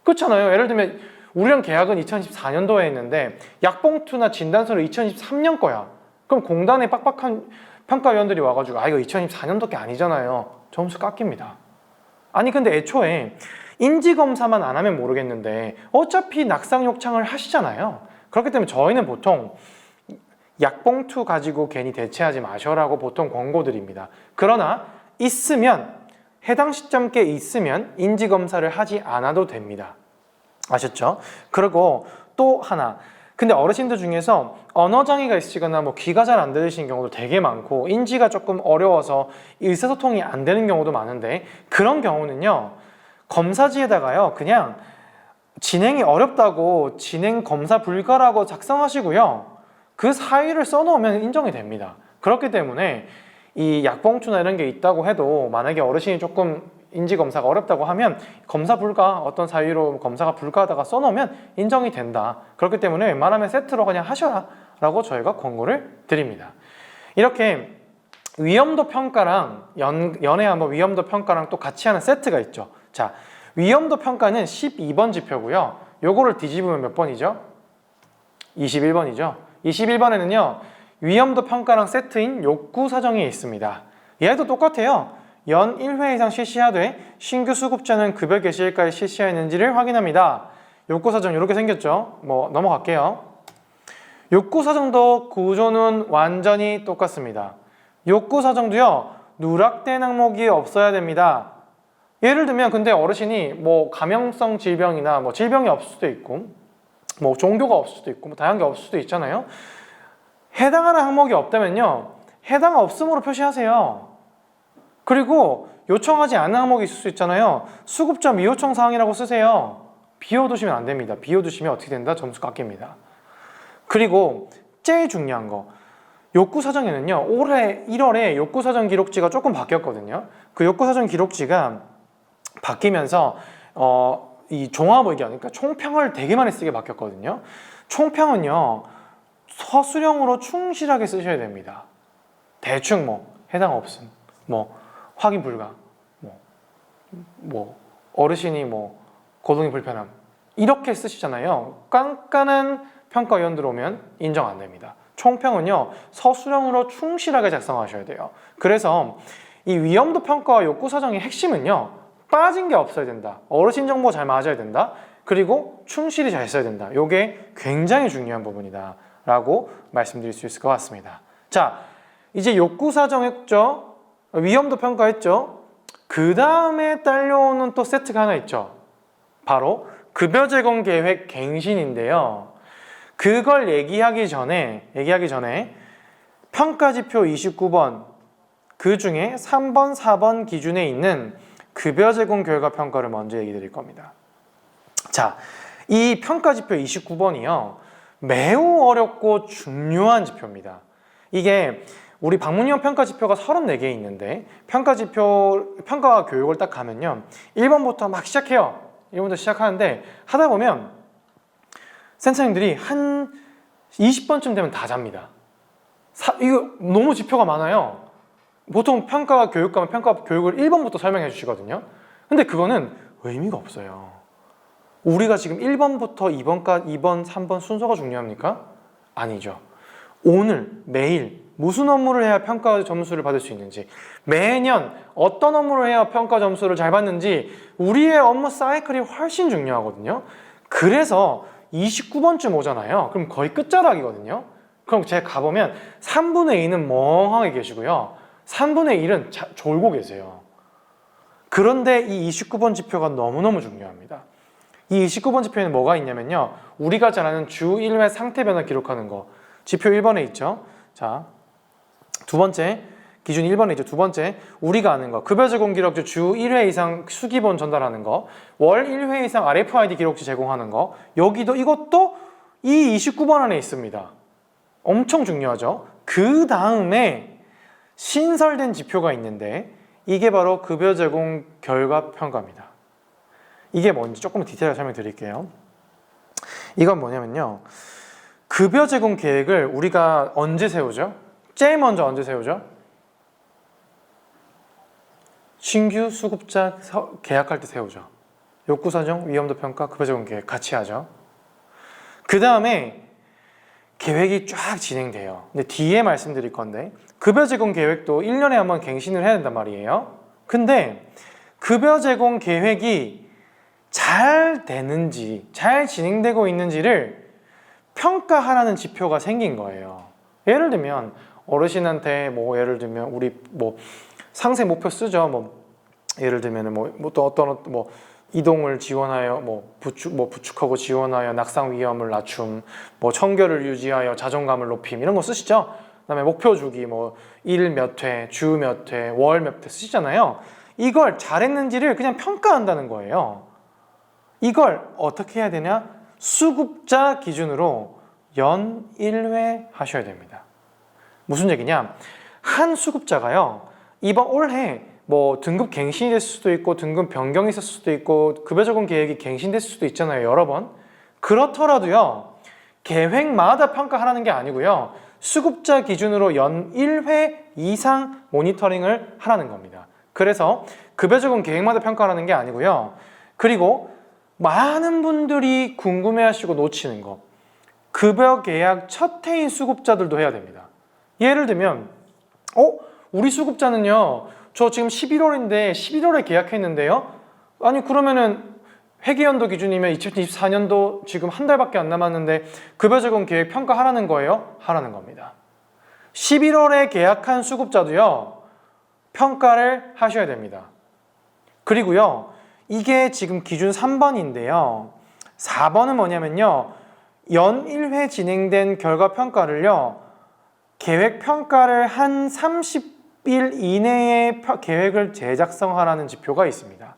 그렇잖아요. 예를 들면 우리랑 계약은 2014년도에 했는데 약봉투나 진단서는 2023년 거야. 그럼 공단에 빡빡한 평가위원들이 와가지고 이거 2024년도 게 아니잖아요. 점수 깎입니다. 아니 근데 애초에 인지검사만 안 하면 모르겠는데 어차피 낙상 욕창을 하시잖아요. 그렇기 때문에 저희는 보통 약봉투 가지고 괜히 대체하지 마셔라고 보통 권고드립니다. 그러나 해당 시점께 있으면 인지검사를 하지 않아도 됩니다. 아셨죠? 그리고 또 하나, 근데 어르신들 중에서 언어장애가 있으시거나 귀가 잘 안 들리시는 경우도 되게 많고 인지가 조금 어려워서 의사소통이 안 되는 경우도 많은데, 그런 경우는요, 검사지에다가요 그냥 진행이 어렵다고 진행 검사 불가라고 작성하시고요, 그 사유를 써놓으면 인정이 됩니다. 그렇기 때문에 이 약봉투나 이런 게 있다고 해도 만약에 어르신이 조금 인지검사가 어렵다고 하면 검사 불가, 어떤 사유로 검사가 불가하다가 써놓으면 인정이 된다. 그렇기 때문에 웬만하면 세트로 그냥 하셔라 라고 저희가 권고를 드립니다. 이렇게 위험도 평가랑 연애 한번 위험도 평가랑 또 같이 하는 세트가 있죠. 자, 위험도 평가는 12번 지표고요. 요거를 뒤집으면 몇 번이죠? 21번이죠. 21번에는요 위험도 평가랑 세트인 욕구 사정이 있습니다. 얘도 똑같아요. 연 1회 이상 실시하되 신규 수급자는 급여 개시일까지 실시하였는지를 확인합니다. 욕구 사정 이렇게 생겼죠. 넘어갈게요. 욕구 사정도 구조는 완전히 똑같습니다. 욕구 사정도요 누락된 항목이 없어야 됩니다. 예를 들면 근데 어르신이 감염성 질병이나 질병이 없을 수도 있고 종교가 없을 수도 있고 다양한 게 없을 수도 있잖아요. 해당하는 항목이 없다면요 해당 없음으로 표시하세요. 그리고 요청하지 않는 항목이 있을 수 있잖아요. 수급자 미요청 사항이라고 쓰세요. 비워두시면 안 됩니다. 비워두시면 어떻게 된다? 점수 깎입니다. 그리고 제일 중요한 거, 욕구 사정에는요 올해 1월에 욕구 사정 기록지가 조금 바뀌었거든요. 그 욕구 사정 기록지가 바뀌면서 이 종합 의견, 그러니까 총평을 되게 많이 쓰게 바뀌었거든요. 총평은요 서술형으로 충실하게 쓰셔야 됩니다. 대충 해당 없음, 확인 불가, 어르신이 거동이 불편함 이렇게 쓰시잖아요. 깐깐한 평가위원들 오면 인정 안 됩니다. 총평은요 서술형으로 충실하게 작성하셔야 돼요. 그래서 이 위험도 평가와 욕구 사정의 핵심은요 빠진 게 없어야 된다. 어르신 정보 잘 맞아야 된다. 그리고 충실히 잘 써야 된다. 이게 굉장히 중요한 부분이다 라고 말씀드릴 수 있을 것 같습니다. 자, 이제 욕구 사정했죠. 위험도 평가했죠. 그 다음에 딸려오는 또 세트가 하나 있죠. 바로 급여 제공 계획 갱신인데요. 그걸 얘기하기 전에 평가지표 29번 그 중에 3번, 4번 기준에 있는 급여 제공 결과 평가를 먼저 얘기 드릴 겁니다. 자, 이 평가지표 29번이요. 매우 어렵고 중요한 지표입니다. 이게 우리 방문형 평가지표가 34개 있는데 평가 교육을 딱 가면요. 1번부터 막 시작해요. 1번부터 시작하는데 하다 보면 센터님들이 한 20번쯤 되면 다 잡니다. 이거 너무 지표가 많아요. 보통 평가 교육 가면 평가 교육을 1번부터 설명해 주시거든요. 근데 그거는 의미가 없어요. 우리가 지금 1번부터 2번, 3번 순서가 중요합니까? 아니죠. 오늘, 매일 무슨 업무를 해야 평가 점수를 받을 수 있는지, 매년 어떤 업무를 해야 평가 점수를 잘 받는지 우리의 업무 사이클이 훨씬 중요하거든요. 그래서 29번쯤 오잖아요. 그럼 거의 끝자락이거든요. 그럼 제가 가보면 3분의 2는 멍하게 계시고요. 3분의 1은 졸고 계세요. 그런데 이 29번 지표가 너무너무 중요합니다. 이 29번 지표에는 뭐가 있냐면요. 우리가 잘 아는 주 1회 상태 변화 기록하는 거. 지표 1번에 있죠. 자, 두 번째, 기준 1번에 있죠. 두 번째, 우리가 아는 거. 급여 제공 기록지 주 1회 이상 수기본 전달하는 거. 월 1회 이상 RFID 기록지 제공하는 거. 이것도 이 29번 안에 있습니다. 엄청 중요하죠. 그 다음에 신설된 지표가 있는데 이게 바로 급여 제공 결과 평가입니다. 이게 뭔지 조금 디테일하게 설명드릴게요. 이건 뭐냐면요. 급여 제공 계획을 우리가 언제 세우죠? 제일 먼저 언제 세우죠? 신규 수급자 계약할 때 세우죠. 욕구 사정, 위험도 평가, 급여 제공 계획 같이 하죠. 그 다음에 계획이 쫙 진행돼요. 근데 뒤에 말씀드릴 건데 급여 제공 계획도 1년에 한 번 갱신을 해야 된단 말이에요. 근데 급여 제공 계획이 잘 되는지, 잘 진행되고 있는지를 평가하라는 지표가 생긴 거예요. 예를 들면 어르신한테 예를 들면 우리 상세 목표 쓰죠. 예를 들면 또 어떤 이동을 지원하여 부축하고 지원하여 낙상 위험을 낮춤, 청결을 유지하여 자존감을 높임 이런 거 쓰시죠. 그다음에 목표 주기 일 몇 회, 주 몇 회, 월 몇 회 쓰시잖아요. 이걸 잘했는지를 그냥 평가한다는 거예요. 이걸 어떻게 해야 되냐? 수급자 기준으로 연 1회 하셔야 됩니다. 무슨 얘기냐? 한 수급자가요. 이번 올해 등급 갱신이 됐을 수도 있고 등급 변경이 있을 수도 있고 급여 제공 계획이 갱신됐을 수도 있잖아요. 여러 번. 그렇더라도요. 계획마다 평가하라는 게 아니고요. 수급자 기준으로 연 1회 이상 모니터링을 하라는 겁니다. 그래서 급여 제공 계획마다 평가하라는 게 아니고요. 그리고 많은 분들이 궁금해하시고 놓치는 거. 급여 계약 첫 해인 수급자들도 해야 됩니다. 예를 들면 우리 수급자는요. 저 지금 11월인데 11월에 계약했는데요. 아니 그러면은 회계연도 기준이면 2024년도 지금 한 달밖에 안 남았는데 급여 제공 계획 평가하라는 거예요? 하라는 겁니다. 11월에 계약한 수급자도요. 평가를 하셔야 됩니다. 그리고요. 이게 지금 기준 3번인데요. 4번은 뭐냐면요. 연 1회 진행된 결과 평가를요. 계획 평가를 한 30일 이내에 계획을 재작성하라는 지표가 있습니다.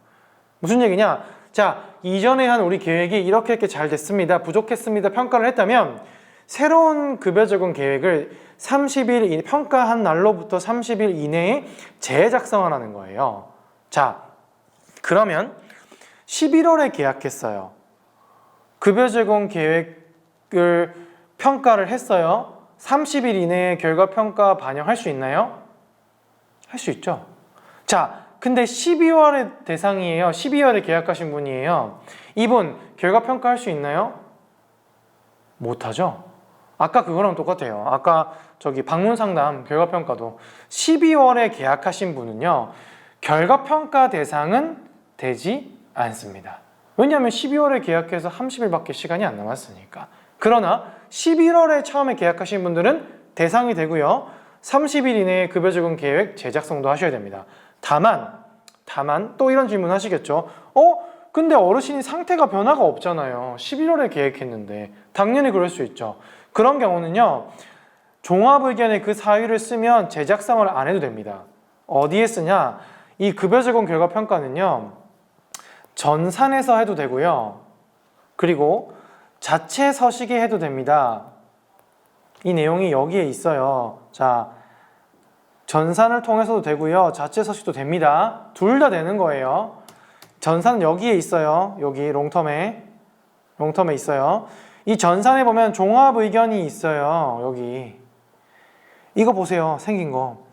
무슨 얘기냐? 자, 이전에 한 우리 계획이 이렇게 잘 됐습니다. 부족했습니다. 평가를 했다면 새로운 급여 제공 계획을 30일 평가한 날로부터 30일 이내에 재작성하라는 거예요. 자, 그러면 11월에 계약했어요. 급여 제공 계획을 평가를 했어요. 30일 이내에 결과 평가 반영할 수 있나요? 할 수 있죠. 자, 근데 12월의 대상이에요. 12월에 계약하신 분이에요. 이분 결과 평가할 수 있나요? 못하죠. 아까 그거랑 똑같아요. 아까 방문 상담 결과 평가도 12월에 계약하신 분은요. 결과 평가 대상은 되지 않습니다. 왜냐하면 12월에 계약해서 30일밖에 시간이 안 남았으니까. 그러나 11월에 처음에 계약하신 분들은 대상이 되고요. 30일 이내에 급여 적응 계획 재작성도 하셔야 됩니다. 다만 또 이런 질문 하시겠죠. 근데 어르신이 상태가 변화가 없잖아요. 11월에 계획했는데. 당연히 그럴 수 있죠. 그런 경우는요, 종합의견의 그 사유를 쓰면 재작성을 안 해도 됩니다. 어디에 쓰냐? 이 급여 적응 결과 평가는요, 전산에서 해도 되고요, 그리고 자체 서식에 해도 됩니다. 이 내용이 여기에 있어요. 자, 전산을 통해서도 되고요, 자체 서식도 됩니다. 둘 다 되는 거예요. 전산은 여기에 있어요. 여기 롱텀에 있어요. 이 전산에 보면 종합 의견이 있어요. 여기 이거 보세요. 생긴 거.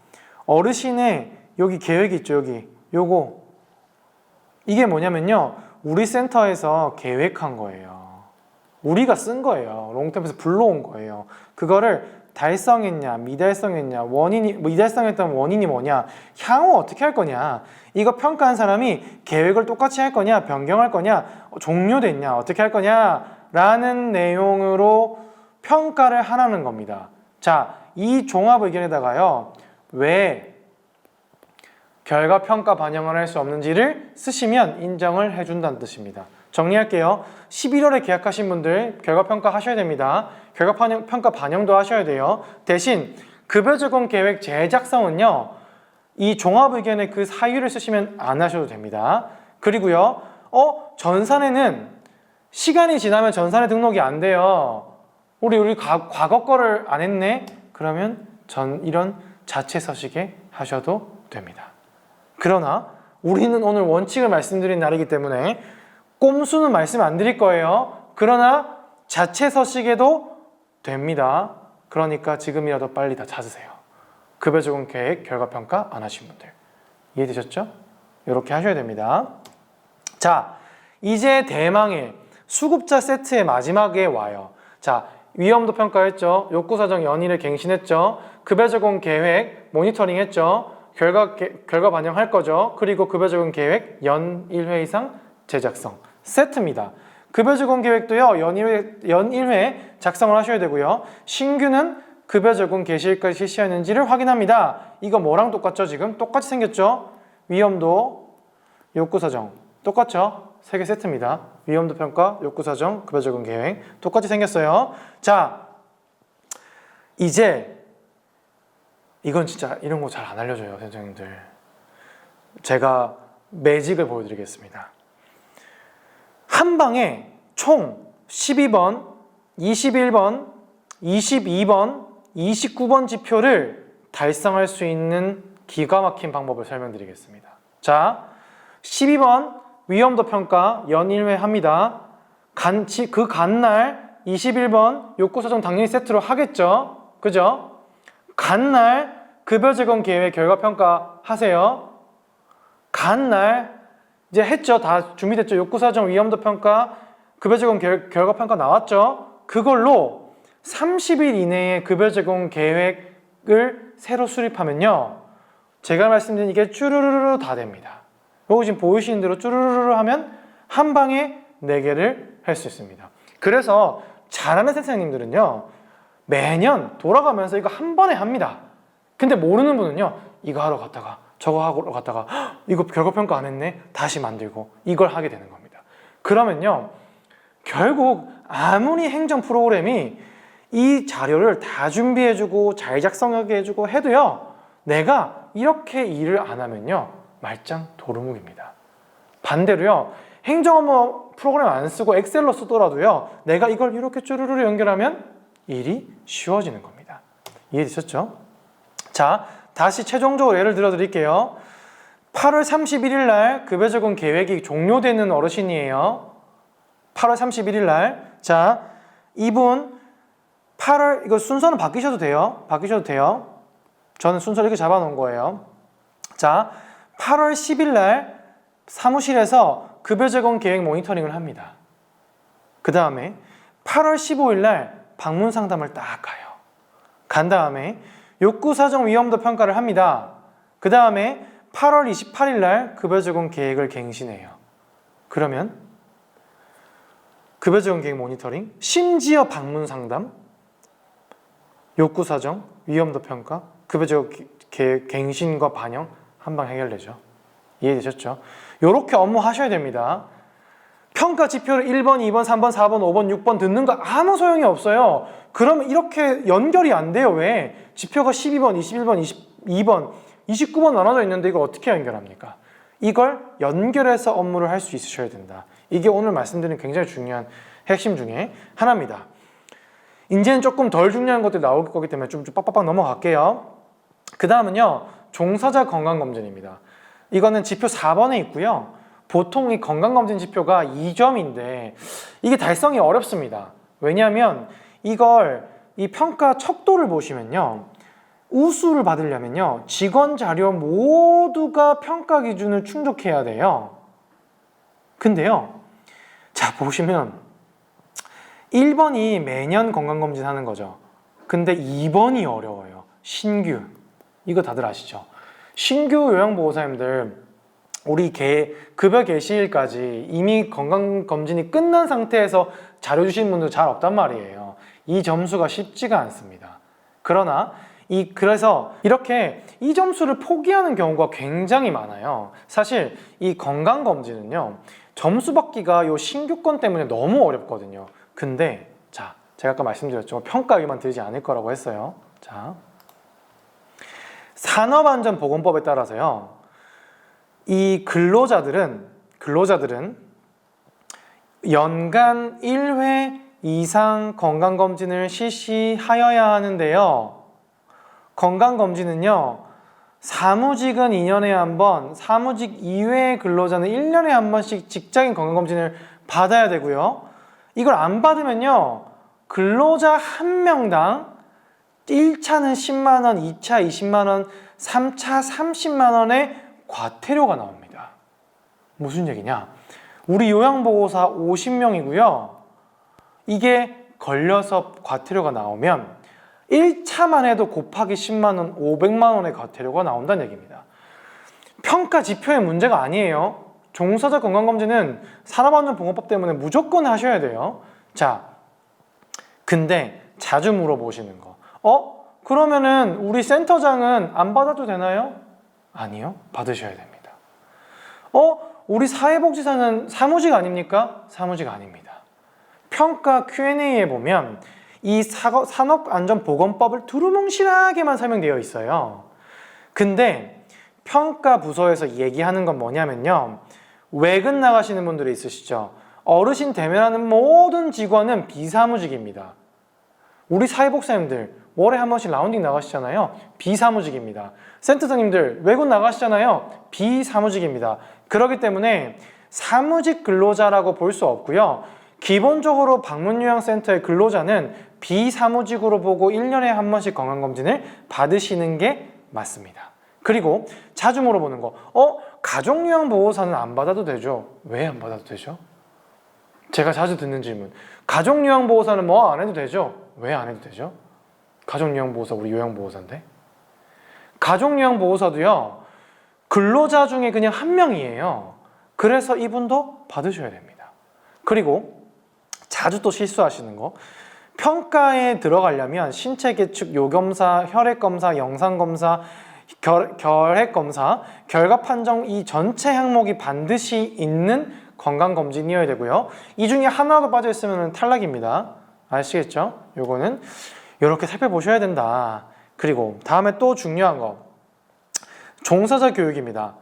어르신의 여기 계획이 있죠. 여기 요거 이게 뭐냐면요, 우리 센터에서 계획한 거예요. 우리가 쓴 거예요. 롱텀에서 불러온 거예요. 그거를 달성했냐, 미달성했냐, 미달성했던 원인이 뭐냐, 향후 어떻게 할 거냐, 이거 평가한 사람이 계획을 똑같이 할 거냐, 변경할 거냐, 종료됐냐, 어떻게 할 거냐 라는 내용으로 평가를 하라는 겁니다. 자, 이 종합 의견에다가요, 왜 결과 평가 반영을 할 수 없는지를 쓰시면 인정을 해준다는 뜻입니다. 정리할게요. 11월에 계약하신 분들 결과 평가 하셔야 됩니다. 결과 평가 반영도 하셔야 돼요. 대신 급여 적응 계획 재작성은요, 이 종합 의견의 그 사유를 쓰시면 안 하셔도 됩니다. 그리고요, 전산에는 시간이 지나면 전산에 등록이 안 돼요. 우리 과거 거를 안 했네? 그러면 이런 자체 서식에 하셔도 됩니다. 그러나 우리는 오늘 원칙을 말씀드린 날이기 때문에 꼼수는 말씀 안 드릴 거예요. 그러나 자체 서식에도 됩니다. 그러니까 지금이라도 빨리 다 찾으세요. 급여 적응 계획 결과 평가 안 하신 분들. 이해되셨죠? 이렇게 하셔야 됩니다. 자, 이제 대망의 수급자 세트의 마지막에 와요. 자, 위험도 평가했죠. 욕구 사정 연의를 갱신했죠. 급여 적응 계획 모니터링 했죠. 결과 반영할 거죠. 그리고 급여 적응 계획 연 1회 이상 재작성 세트입니다. 급여 적응 계획도요, 연 1회 작성을 하셔야 되고요. 신규는 급여 적응 개시일까지 실시하는지를 확인합니다. 이거 뭐랑 똑같죠? 지금 똑같이 생겼죠? 위험도, 욕구 사정 똑같죠? 3개 세트입니다. 위험도 평가, 욕구 사정, 급여 적응 계획 똑같이 생겼어요. 자, 이제 이건 진짜 이런 거 잘 안 알려줘요, 선생님들. 제가 매직을 보여드리겠습니다. 한 방에 총 12번, 21번, 22번, 29번 지표를 달성할 수 있는 기가 막힌 방법을 설명드리겠습니다. 자, 12번 위험도 평가 연 1회 합니다. 그 간날 21번 욕구 사정 당연히 세트로 하겠죠? 그죠? 간날 급여 적응 계획 결과 평가 하세요. 간날 이제 했죠. 다 준비됐죠. 욕구 사정 위험도 평가 급여 적응 결과 평가 나왔죠. 그걸로 30일 이내에 급여 적응 계획을 새로 수립하면요, 제가 말씀드린 이게 쭈루루루 다 됩니다. 요거 지금 보이시는 대로 쭈루루루 하면 한 방에 4개를 할 수 있습니다. 그래서 잘하는 선생님들은요, 매년 돌아가면서 이거 한 번에 합니다. 근데 모르는 분은요, 이거 하러 갔다가 저거 하러 갔다가 이거 결과평가 안 했네? 다시 만들고 이걸 하게 되는 겁니다. 그러면요, 결국 아무리 행정 프로그램이 이 자료를 다 준비해주고 잘 작성하게 해주고 해도요, 내가 이렇게 일을 안 하면요, 말짱 도루묵입니다. 반대로요, 행정 업무 프로그램 안 쓰고 엑셀로 쓰더라도요, 내가 이걸 이렇게 쭈루루루 연결하면 일이 쉬워지는 겁니다. 이해되셨죠? 자, 다시 최종적으로 예를 들어 드릴게요. 8월 31일 날 급여 적응 계획이 종료되는 어르신이에요. 8월 31일 날. 자, 이분 8월, 이거 순서는 바뀌셔도 돼요. 저는 순서를 이렇게 잡아 놓은 거예요. 자, 8월 10일 날 사무실에서 급여 적응 계획 모니터링을 합니다. 그 다음에 8월 15일 날 방문 상담을 딱 가요. 간 다음에 욕구 사정 위험도 평가를 합니다. 그 다음에 8월 28일 날 급여 적응 계획을 갱신해요. 그러면 급여 적응 계획 모니터링, 심지어 방문 상담, 욕구 사정, 위험도 평가, 급여제고 갱신과 반영 한 방 해결되죠. 이해되셨죠? 이렇게 업무 하셔야 됩니다. 평가 지표를 1번, 2번, 3번, 4번, 5번, 6번 듣는 거 아무 소용이 없어요. 그러면 이렇게 연결이 안 돼요. 왜? 지표가 12번, 21번, 22번, 29번 나눠져 있는데 이걸 어떻게 연결합니까? 이걸 연결해서 업무를 할 수 있으셔야 된다. 이게 오늘 말씀드린 굉장히 중요한 핵심 중에 하나입니다. 이제는 조금 덜 중요한 것들이 나올 거기 때문에 좀 빡빡빡 넘어갈게요. 그 다음은요, 종사자 건강검진입니다. 이거는 지표 4번에 있고요. 보통 이 건강검진 지표가 2점인데 이게 달성이 어렵습니다. 왜냐하면 이걸 이 평가 척도를 보시면요, 우수를 받으려면요, 직원 자료 모두가 평가 기준을 충족해야 돼요. 근데요, 자 보시면 1번이 매년 건강검진 하는 거죠. 근데 2번이 어려워요. 신규. 이거 다들 아시죠? 신규 요양보호사님들 우리 급여 개시일까지 이미 건강검진이 끝난 상태에서 자료 주시는 분들 잘 없단 말이에요. 이 점수가 쉽지가 않습니다. 그러나 그래서 이렇게 이 점수를 포기하는 경우가 굉장히 많아요. 사실 이 건강검진은요, 점수 받기가 요 신규권 때문에 너무 어렵거든요. 근데 자, 제가 아까 말씀드렸죠. 평가위만 들지 않을 거라고 했어요. 자, 산업안전보건법에 따라서요, 이 근로자들은 연간 1회 이상 건강검진을 실시하여야 하는데요. 건강검진은요, 사무직은 2년에 한 번, 사무직 이외의 근로자는 1년에 한 번씩 직장인 건강검진을 받아야 되고요. 이걸 안 받으면요, 근로자 한 명당 1차는 10만 원, 2차 20만 원, 3차 30만 원의 과태료가 나옵니다. 무슨 얘기냐? 우리 요양보호사 50명이고요. 이게 걸려서 과태료가 나오면 1차만 해도 곱하기 10만 원, 500만 원의 과태료가 나온다는 얘기입니다. 평가 지표의 문제가 아니에요. 종사자 건강검진은 산업안전보건법 때문에 무조건 하셔야 돼요. 자, 근데 자주 물어보시는 거. 그러면은 우리 센터장은 안 받아도 되나요? 아니요. 받으셔야 됩니다. 우리 사회복지사는 사무직 아닙니까? 사무직 아닙니다. 평가 Q&A에 보면 이 산업안전보건법을 두루뭉실하게만 설명되어 있어요. 근데 평가 부서에서 얘기하는 건 뭐냐면요, 외근 나가시는 분들이 있으시죠. 어르신 대면하는 모든 직원은 비사무직입니다. 우리 사회복사님들 월에 한 번씩 라운딩 나가시잖아요. 비사무직입니다. 센터장님들 외근 나가시잖아요. 비사무직입니다. 그렇기 때문에 사무직 근로자라고 볼 수 없고요. 기본적으로 방문요양센터의 근로자는 비사무직으로 보고 1년에 한 번씩 건강검진을 받으시는 게 맞습니다. 그리고 자주 물어보는 거, 가족요양보호사는 안 받아도 되죠? 왜 안 받아도 되죠? 제가 자주 듣는 질문, 가족요양보호사는 뭐 안 해도 되죠? 왜 안 해도 되죠? 가족요양보호사 우리 요양보호사인데. 가족요양보호사도요, 근로자 중에 그냥 한 명이에요. 그래서 이분도 받으셔야 됩니다. 그리고 자주 또 실수하시는 거, 평가에 들어가려면 신체 계측 요검사, 혈액검사, 영상검사, 결핵검사, 결과 판정 이 전체 항목이 반드시 있는 건강검진이어야 되고요. 이 중에 하나도 빠져있으면 탈락입니다. 아시겠죠? 요거는 이렇게 살펴보셔야 된다. 그리고 다음에 또 중요한 거, 종사자 교육입니다.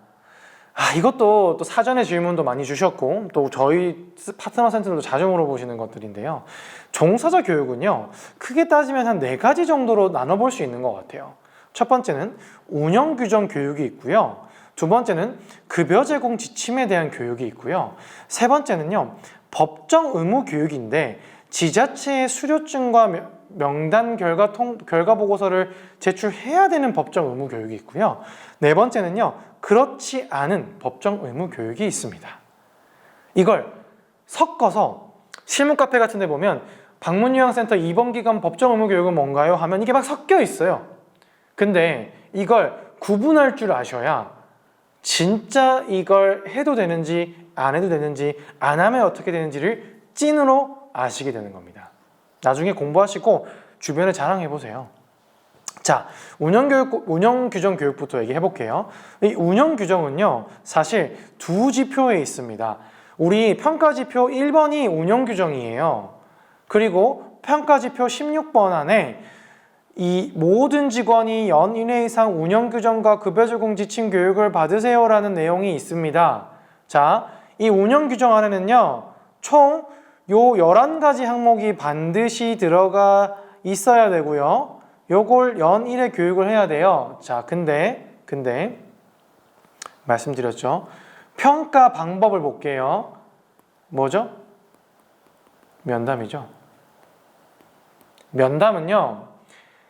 이것도 또 사전에 질문도 많이 주셨고 또 저희 파트너 센터들도 자주 물어보시는 것들인데요. 종사자 교육은요, 크게 따지면 한 4가지 정도로 나눠볼 수 있는 것 같아요. 첫 번째는 운영 규정 교육이 있고요. 두 번째는 급여 제공 지침에 대한 교육이 있고요. 세 번째는요, 법정 의무 교육인데 지자체의 수료증과 명단 결과 보고서를 제출해야 되는 법정 의무 교육이 있고요. 네 번째는요, 그렇지 않은 법정 의무 교육이 있습니다. 이걸 섞어서 실무 카페 같은 데 보면 방문요양센터 2번 기간 법정 의무 교육은 뭔가요? 하면 이게 막 섞여 있어요. 근데 이걸 구분할 줄 아셔야 진짜 이걸 해도 되는지 안 해도 되는지 안 하면 어떻게 되는지를 찐으로 아시게 되는 겁니다. 나중에 공부하시고 주변에 자랑해보세요. 자, 운영규정 교육부터 얘기해 볼게요. 이 운영규정은요, 사실 두 지표에 있습니다. 우리 평가지표 1번이 운영규정이에요. 그리고 평가지표 16번 안에 이 모든 직원이 연 1회 이상 운영규정과 급여제공 지침 교육을 받으세요라는 내용이 있습니다. 자, 이 운영규정 안에는요, 총 요 11가지 항목이 반드시 들어가 있어야 되고요. 요걸 연 1회 교육을 해야 돼요. 자, 근데 말씀드렸죠. 평가 방법을 볼게요. 뭐죠? 면담이죠. 면담은요,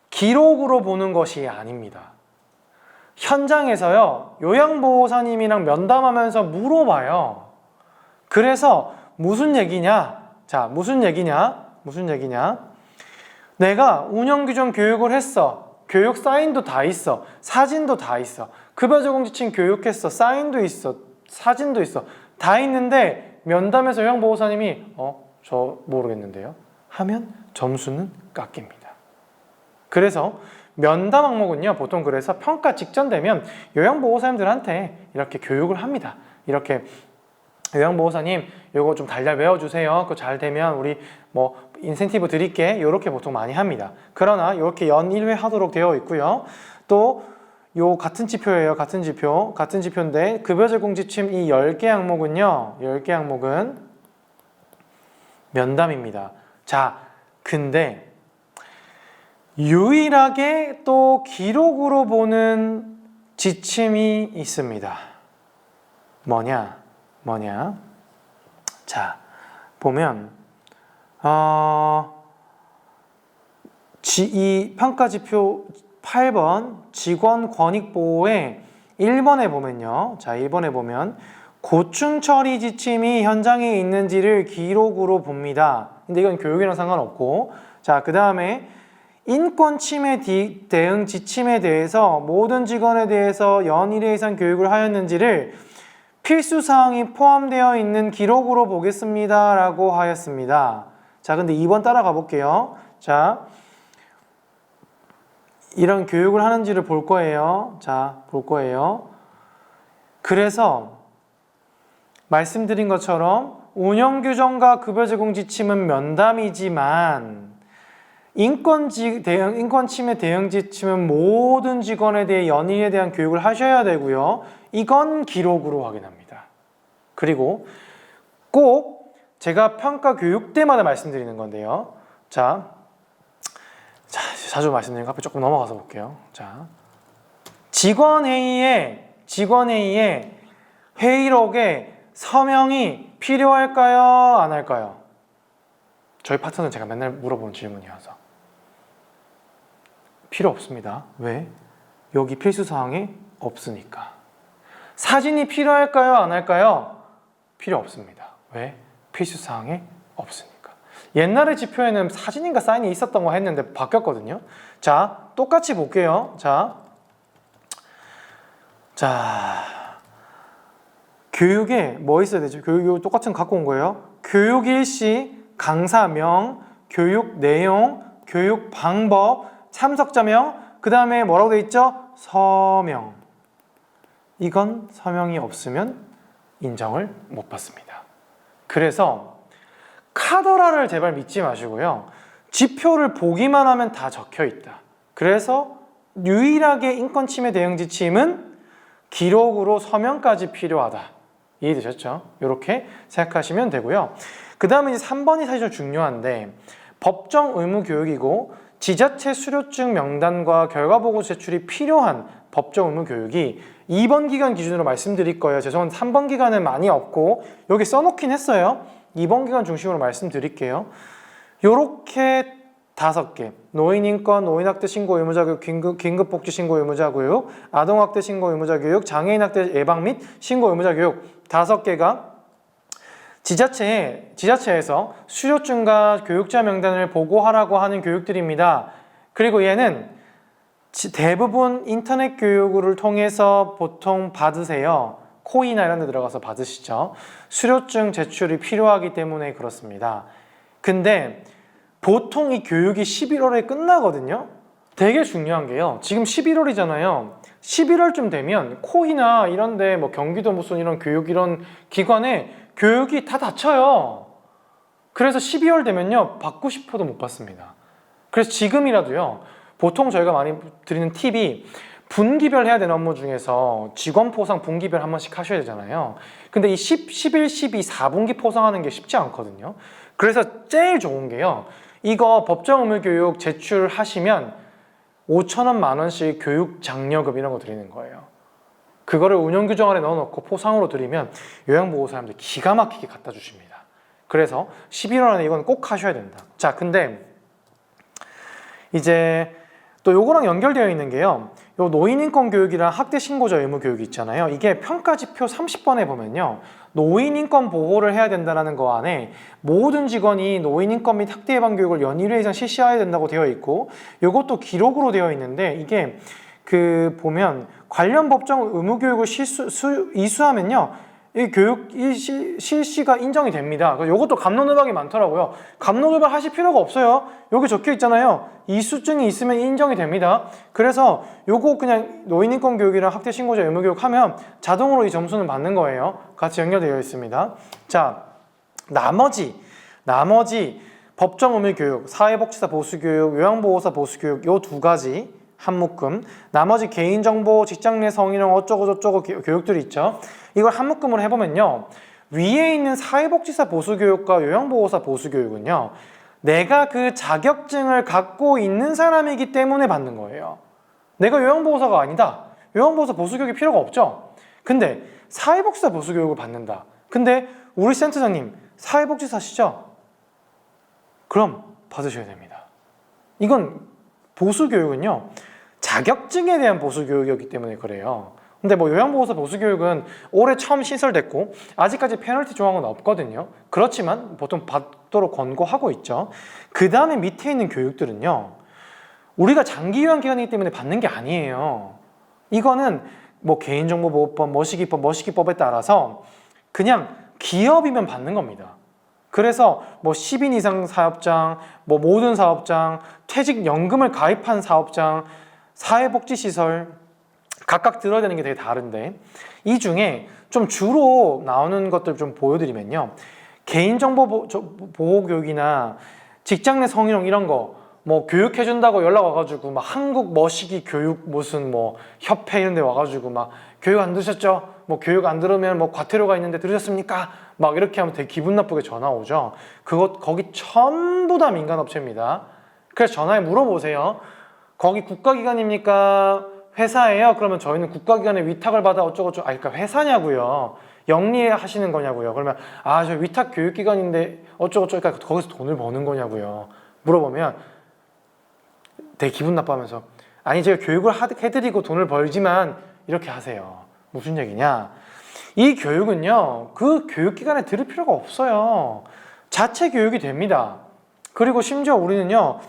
기록으로 보는 것이 아닙니다. 현장에서요, 요양보호사님이랑 면담하면서 물어봐요. 그래서 무슨 얘기냐? 자, 무슨 얘기냐? 내가 운영규정 교육을 했어. 교육 사인도 다 있어. 사진도 다 있어. 급여제공 지침 교육했어. 사인도 있어. 사진도 있어. 다 있는데 면담에서 요양보호사님이 저 모르겠는데요 하면 점수는 깎입니다. 그래서 면담 항목은요, 보통 그래서 평가 직전 되면 요양보호사님들한테 이렇게 교육을 합니다. 이렇게 요양보호사님 요거 좀 달달 외워주세요. 그거 잘 되면 우리 뭐 인센티브 드릴게. 이렇게 보통 많이 합니다. 그러나 이렇게 연 1회 하도록 되어 있고요. 또 요 같은 지표예요. 같은 지표인데 급여제공 지침 이 10개 항목은요, 10개 항목은 면담입니다. 자, 근데 유일하게 또 기록으로 보는 지침이 있습니다. 뭐냐? 자, 보면 이 평가지표 8번 직원 권익보호의 1번에 보면요. 자, 1번에 보면 고충 처리 지침이 현장에 있는지를 기록으로 봅니다. 근데 이건 교육이랑 상관없고, 자, 그 다음에 인권 침해 대응 지침에 대해서 모든 직원에 대해서 연 1회 이상 교육을 하였는지를 필수사항이 포함되어 있는 기록으로 보겠습니다 라고 하였습니다. 자, 근데 2번 따라가 볼게요. 자, 이런 교육을 하는지를 볼 거예요. 자, 볼 거예요. 그래서 말씀드린 것처럼 운영규정과 급여제공 지침은 면담이지만 인권 침해 대응 지침은 모든 직원에 대해 연인에 대한 교육을 하셔야 되고요. 이건 기록으로 확인합니다. 그리고 꼭 제가 평가 교육 때마다 말씀드리는 건데요. 자, 자주 말씀드린 거 앞에 조금 넘어가서 볼게요. 자, 직원회의에 회의록에 서명이 필요할까요? 안 할까요? 저희 파트는 제가 맨날 물어보는 질문이어서 필요 없습니다. 왜? 여기 필수사항에 없으니까. 사진이 필요할까요? 안 할까요? 필요 없습니다. 왜? 필수사항에 없으니까. 옛날의 지표에는 사진인가 사인이 있었던 거 했는데 바뀌었거든요. 자, 똑같이 볼게요. 자, 교육에 뭐 있어야 되죠? 교육 똑같은 거 갖고 온 거예요. 교육 일시, 강사명, 교육 내용, 교육 방법, 참석자명, 그 다음에 뭐라고 돼 있죠? 서명. 이건 서명이 없으면 인정을 못 받습니다. 그래서 카더라를 제발 믿지 마시고요. 지표를 보기만 하면 다 적혀 있다. 그래서 유일하게 인권침해 대응 지침은 기록으로 서명까지 필요하다. 이해되셨죠? 이렇게 생각하시면 되고요. 그 다음에 이제 3번이 사실 좀 중요한데, 법정 의무 교육이고 지자체 수료증 명단과 결과보고 제출이 필요한 법정 의무 교육이 2번 기간 기준으로 말씀드릴 거예요. 죄송한데 3번 기간은 많이 없고 여기 써놓긴 했어요. 2번 기간 중심으로 말씀드릴게요. 요렇게 5개, 노인인권, 노인학대 신고 의무자 교육, 긴급복지 신고 의무자 교육, 아동학대 신고 의무자 교육, 장애인학대 예방 및 신고 의무자 교육 5개가 지자체에서 수료증과 교육자 명단을 보고하라고 하는 교육들입니다. 그리고 얘는 대부분 인터넷 교육을 통해서 보통 받으세요. 코이나 이런 데 들어가서 받으시죠. 수료증 제출이 필요하기 때문에 그렇습니다. 근데 보통 이 교육이 11월에 끝나거든요. 되게 중요한 게요. 지금 11월이잖아요. 11월쯤 되면 코이나 이런데 뭐 경기도 무슨 이런 교육 이런 기관에 교육이 다 닫혀요. 그래서 12월 되면요 받고 싶어도 못 받습니다. 그래서 지금이라도요, 보통 저희가 많이 드리는 팁이 분기별 해야 되는 업무 중에서 직원 포상 분기별 한 번씩 하셔야 되잖아요. 근데 이 11, 12, 4분기 포상하는 게 쉽지 않거든요. 그래서 제일 좋은 게요, 이거 법정 의무 교육 제출하시면 5,000원, 10,000원씩 교육 장려금 이런 거 드리는 거예요. 그거를 운영규정 안에 넣어놓고 포상으로 드리면 요양보호 사람들 기가 막히게 갖다 주십니다. 그래서 11월 안에 이건 꼭 하셔야 된다. 자, 근데 이제 또 요거랑 연결되어 있는 게요, 요 노인인권 교육이랑 학대 신고자 의무 교육이 있잖아요. 이게 평가지표 30번에 보면요, 노인인권 보호를 해야 된다는 거 안에 모든 직원이 노인인권 및 학대 예방 교육을 연 1회 이상 실시해야 된다고 되어 있고, 요것도 기록으로 되어 있는데, 이게 그 보면 관련 법정 의무 교육을 이수하면요, 이 실시가 인정이 됩니다. 요것도 갑론을박이 많더라고요. 갑론을박 하실 필요가 없어요. 여기 적혀 있잖아요. 이수증이 있으면 인정이 됩니다. 그래서 요거 그냥 노인인권 교육이랑 학대 신고자 의무 교육 하면 자동으로 이 점수는 받는 거예요. 같이 연결되어 있습니다. 자, 나머지 법정 의무 교육, 사회복지사 보수 교육, 요양보호사 보수 교육 요 두 가지 한 묶음, 나머지 개인정보, 직장 내 성희롱 어쩌고저쩌고 교육들이 있죠. 이걸 한 묶음으로 해보면요, 위에 있는 사회복지사 보수교육과 요양보호사 보수교육은요, 내가 그 자격증을 갖고 있는 사람이기 때문에 받는 거예요. 내가 요양보호사가 아니다, 요양보호사 보수교육이 필요가 없죠. 근데 사회복지사 보수교육을 받는다. 근데 우리 센터장님 사회복지사시죠? 그럼 받으셔야 됩니다. 이건 보수교육은요, 자격증에 대한 보수교육이었기 때문에 그래요. 근데 뭐 요양보호사 보수교육은 올해 처음 시설됐고 아직까지 페널티 조항은 없거든요. 그렇지만 보통 받도록 권고하고 있죠. 그 다음에 밑에 있는 교육들은요, 우리가 장기 요양기관이기 때문에 받는 게 아니에요. 이거는 뭐 개인정보보호법, 머시기법에 따라서 그냥 기업이면 받는 겁니다. 그래서 뭐 10인 이상 사업장, 뭐 모든 사업장, 퇴직연금을 가입한 사업장, 사회복지시설 각각 들어야 되는 게 되게 다른데, 이 중에 좀 주로 나오는 것들 좀 보여드리면요, 개인정보 보호 교육이나 직장 내 성희롱 이런 거 뭐 교육해준다고 연락 와가지고 막 한국 머시기 교육 무슨 뭐 협회 이런 데 와가지고 막 교육 안 들으셨죠? 뭐 교육 안 들으면 뭐 과태료가 있는데 들으셨습니까? 막 이렇게 하면 되게 기분 나쁘게 전화 오죠. 거기 전부 다 민간업체입니다. 그래서 전화해 물어보세요. 거기 국가기관입니까? 회사예요? 그러면 저희는 국가기관에 위탁을 받아 어쩌고저쩌고. 그러니까 회사냐고요. 영리하시는 거냐고요. 그러면 저 위탁 교육기관인데 어쩌고저쩌고. 그러니까 거기서 돈을 버는 거냐고요. 물어보면 되게 기분 나빠하면서 아니 제가 교육을 해드리고 돈을 벌지만 이렇게 하세요. 무슨 얘기냐? 이 교육은요, 그 교육기관에 들을 필요가 없어요. 자체 교육이 됩니다. 그리고 심지어 우리는요,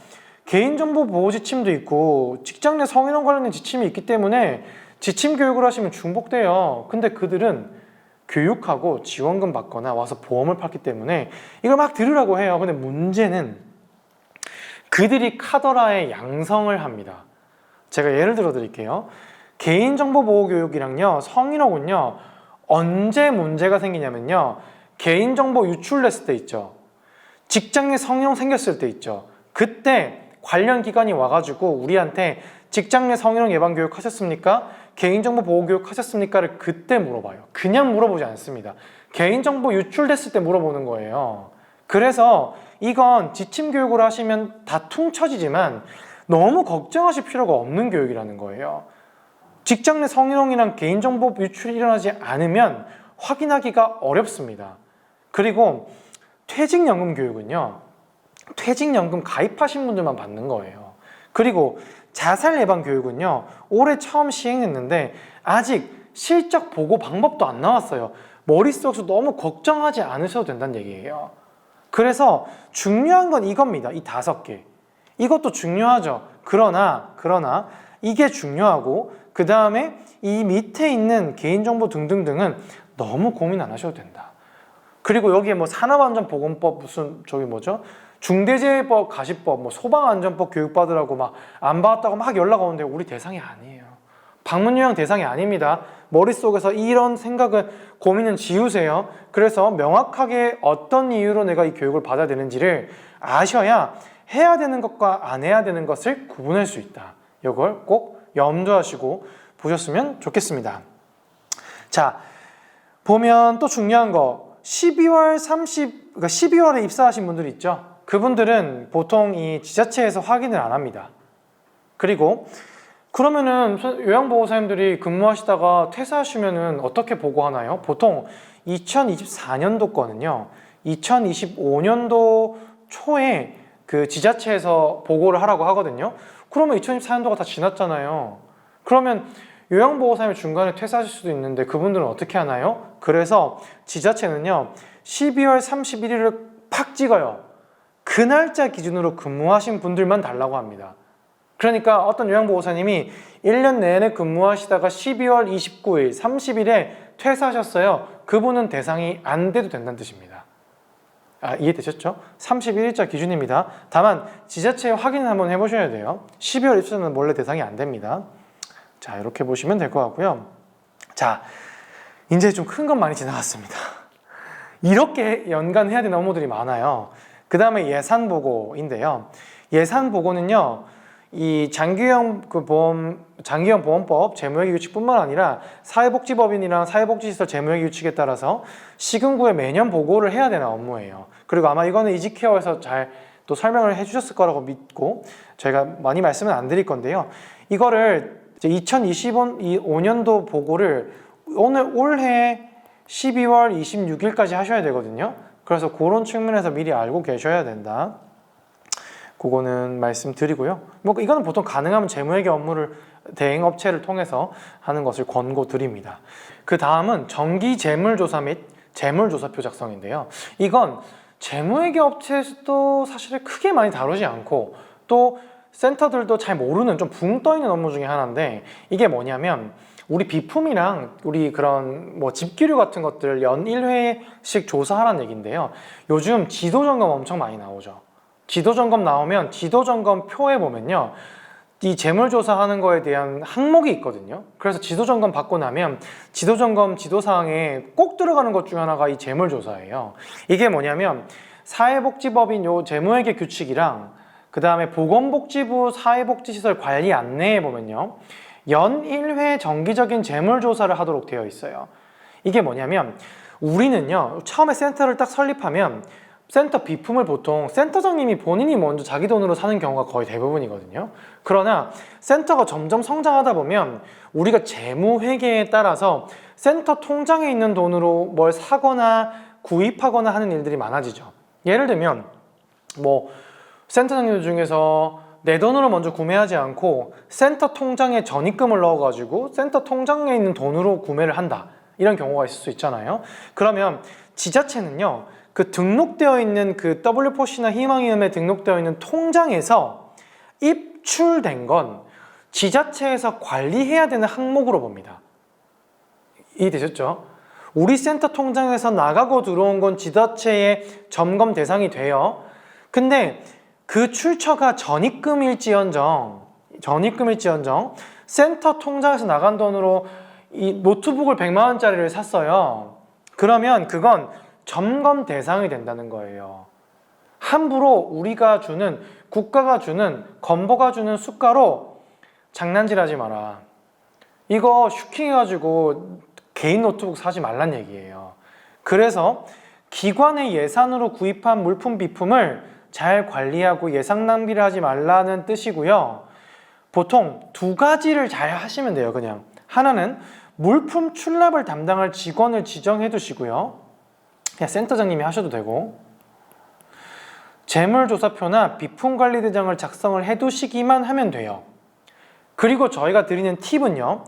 개인정보 보호 지침도 있고 직장 내 성희롱 관련된 지침이 있기 때문에 지침 교육을 하시면 중복돼요. 근데 그들은 교육하고 지원금 받거나 와서 보험을 팔기 때문에 이걸 막 들으라고 해요. 근데 문제는 그들이 카더라의 양성을 합니다. 제가 예를 들어 드릴게요. 개인정보 보호 교육이랑요, 성희롱은요, 언제 문제가 생기냐면요, 개인정보 유출됐을 때 있죠. 직장 내 성희롱 생겼을 때 있죠. 그때 관련 기관이 와가지고 우리한테 직장 내 성희롱 예방 교육 하셨습니까? 개인정보 보호 교육 하셨습니까?를 그때 물어봐요. 그냥 물어보지 않습니다. 개인정보 유출됐을 때 물어보는 거예요. 그래서 이건 지침 교육을 하시면 다 퉁쳐지지만 너무 걱정하실 필요가 없는 교육이라는 거예요. 직장 내 성희롱이랑 개인정보 유출이 일어나지 않으면 확인하기가 어렵습니다. 그리고 퇴직연금 교육은요, 퇴직연금 가입하신 분들만 받는 거예요. 그리고 자살 예방 교육은요, 올해 처음 시행했는데 아직 실적 보고 방법도 안 나왔어요. 머릿속에서 너무 걱정하지 않으셔도 된다는 얘기예요. 그래서 중요한 건 이겁니다. 이 5개. 이것도 중요하죠. 그러나 이게 중요하고 그 다음에 이 밑에 있는 개인정보 등등등은 너무 고민 안 하셔도 된다. 그리고 여기에 뭐 산업안전보건법 무슨 저기 뭐죠? 중대재해법, 가시법, 뭐 소방안전법 교육받으라고 막 안 받았다고 막 연락 오는데 우리 대상이 아니에요. 방문요양 대상이 아닙니다. 머릿속에서 이런 생각은 고민은 지우세요. 그래서 명확하게 어떤 이유로 내가 이 교육을 받아야 되는지를 아셔야 해야 되는 것과 안 해야 되는 것을 구분할 수 있다. 이걸 꼭 염두하시고 보셨으면 좋겠습니다. 자, 보면 또 중요한 거 그러니까 12월에 입사하신 분들 있죠. 그분들은 보통 이 지자체에서 확인을 안 합니다. 그리고 그러면은 요양보호사님들이 근무하시다가 퇴사하시면은 어떻게 보고하나요? 보통 2024년도 거는요, 2025년도 초에 그 지자체에서 보고를 하라고 하거든요. 그러면 2024년도가 다 지났잖아요. 그러면 요양보호사님이 중간에 퇴사하실 수도 있는데 그분들은 어떻게 하나요? 그래서 지자체는요, 12월 31일을 팍 찍어요. 그 날짜 기준으로 근무하신 분들만 달라고 합니다. 그러니까 어떤 요양보호사님이 1년 내내 근무하시다가 12월 29일, 30일에 퇴사하셨어요. 그분은 대상이 안 돼도 된다는 뜻입니다. 이해되셨죠? 31일자 기준입니다. 다만 지자체에 확인을 한번 해보셔야 돼요. 12월 입사는 원래 대상이 안 됩니다. 자, 이렇게 보시면 될 것 같고요. 자, 이제 좀 큰 건 많이 지나갔습니다. 이렇게 연간 해야 되는 업무들이 많아요. 그 다음에 예산보고인데요. 예산보고는요, 이 장기형 보험법 재무회계 규칙뿐만 아니라 사회복지법인이랑 사회복지시설 재무회계 규칙에 따라서 시군구에 매년 보고를 해야 되는 업무예요. 그리고 아마 이거는 이지케어에서 잘 또 설명을 해주셨을 거라고 믿고 저희가 많이 말씀은 안 드릴 건데요. 이거를 이제 2025년도 보고를 올해 12월 26일까지 하셔야 되거든요. 그래서 그런 측면에서 미리 알고 계셔야 된다. 그거는 말씀드리고요. 뭐 이거는 보통 가능하면 재무회계 업무를 대행업체를 통해서 하는 것을 권고드립니다. 그 다음은 정기재물조사 및 재물조사표 작성인데요. 이건 재무회계 업체에서도 사실 크게 많이 다루지 않고 또 센터들도 잘 모르는 좀 붕 떠있는 업무 중에 하나인데, 이게 뭐냐면 우리 비품이랑 우리 그런 뭐 집기류 같은 것들 연 1회씩 조사하라는 얘기인데요. 요즘 지도점검 엄청 많이 나오죠. 지도점검 나오면 지도점검 표에 보면요, 이 재물조사하는 거에 대한 항목이 있거든요. 그래서 지도점검 받고 나면 지도점검 지도사항에 꼭 들어가는 것 중 하나가 이 재물조사예요. 이게 뭐냐면 사회복지법인 요 재무회계 규칙이랑 그 다음에 보건복지부 사회복지시설 관리 안내에 보면요, 연 1회 정기적인 재물조사를 하도록 되어 있어요. 이게 뭐냐면 우리는요, 처음에 센터를 딱 설립하면 센터 비품을 보통 센터장님이 본인이 먼저 자기 돈으로 사는 경우가 거의 대부분이거든요. 그러나 센터가 점점 성장하다 보면 우리가 재무회계에 따라서 센터 통장에 있는 돈으로 뭘 사거나 구입하거나 하는 일들이 많아지죠. 예를 들면 뭐 센터장님들 중에서 내 돈으로 먼저 구매하지 않고 센터 통장에 전입금을 넣어가지고 센터 통장에 있는 돈으로 구매를 한다, 이런 경우가 있을 수 있잖아요. 그러면 지자체는요, 그 등록되어 있는 그 W4C나 희망이음에 등록되어 있는 통장에서 입출된 건 지자체에서 관리해야 되는 항목으로 봅니다. 이해되셨죠? 우리 센터 통장에서 나가고 들어온 건 지자체의 점검 대상이 돼요. 근데 그 출처가 전입금일지언정 센터 통장에서 나간 돈으로 이 노트북을 100만 원짜리를 샀어요. 그러면 그건 점검 대상이 된다는 거예요. 함부로 우리가 주는, 국가가 주는, 건보가 주는 수가로 장난질하지 마라. 이거 슈킹해가지고 개인 노트북 사지 말란 얘기예요. 그래서 기관의 예산으로 구입한 물품 비품을 잘 관리하고 예산 낭비를 하지 말라는 뜻이고요. 보통 두 가지를 잘 하시면 돼요. 그냥 하나는 물품 출납을 담당할 직원을 지정해 두시고요. 그냥 센터장님이 하셔도 되고, 재물조사표나 비품관리대장을 작성을 해두시기만 하면 돼요. 그리고 저희가 드리는 팁은요,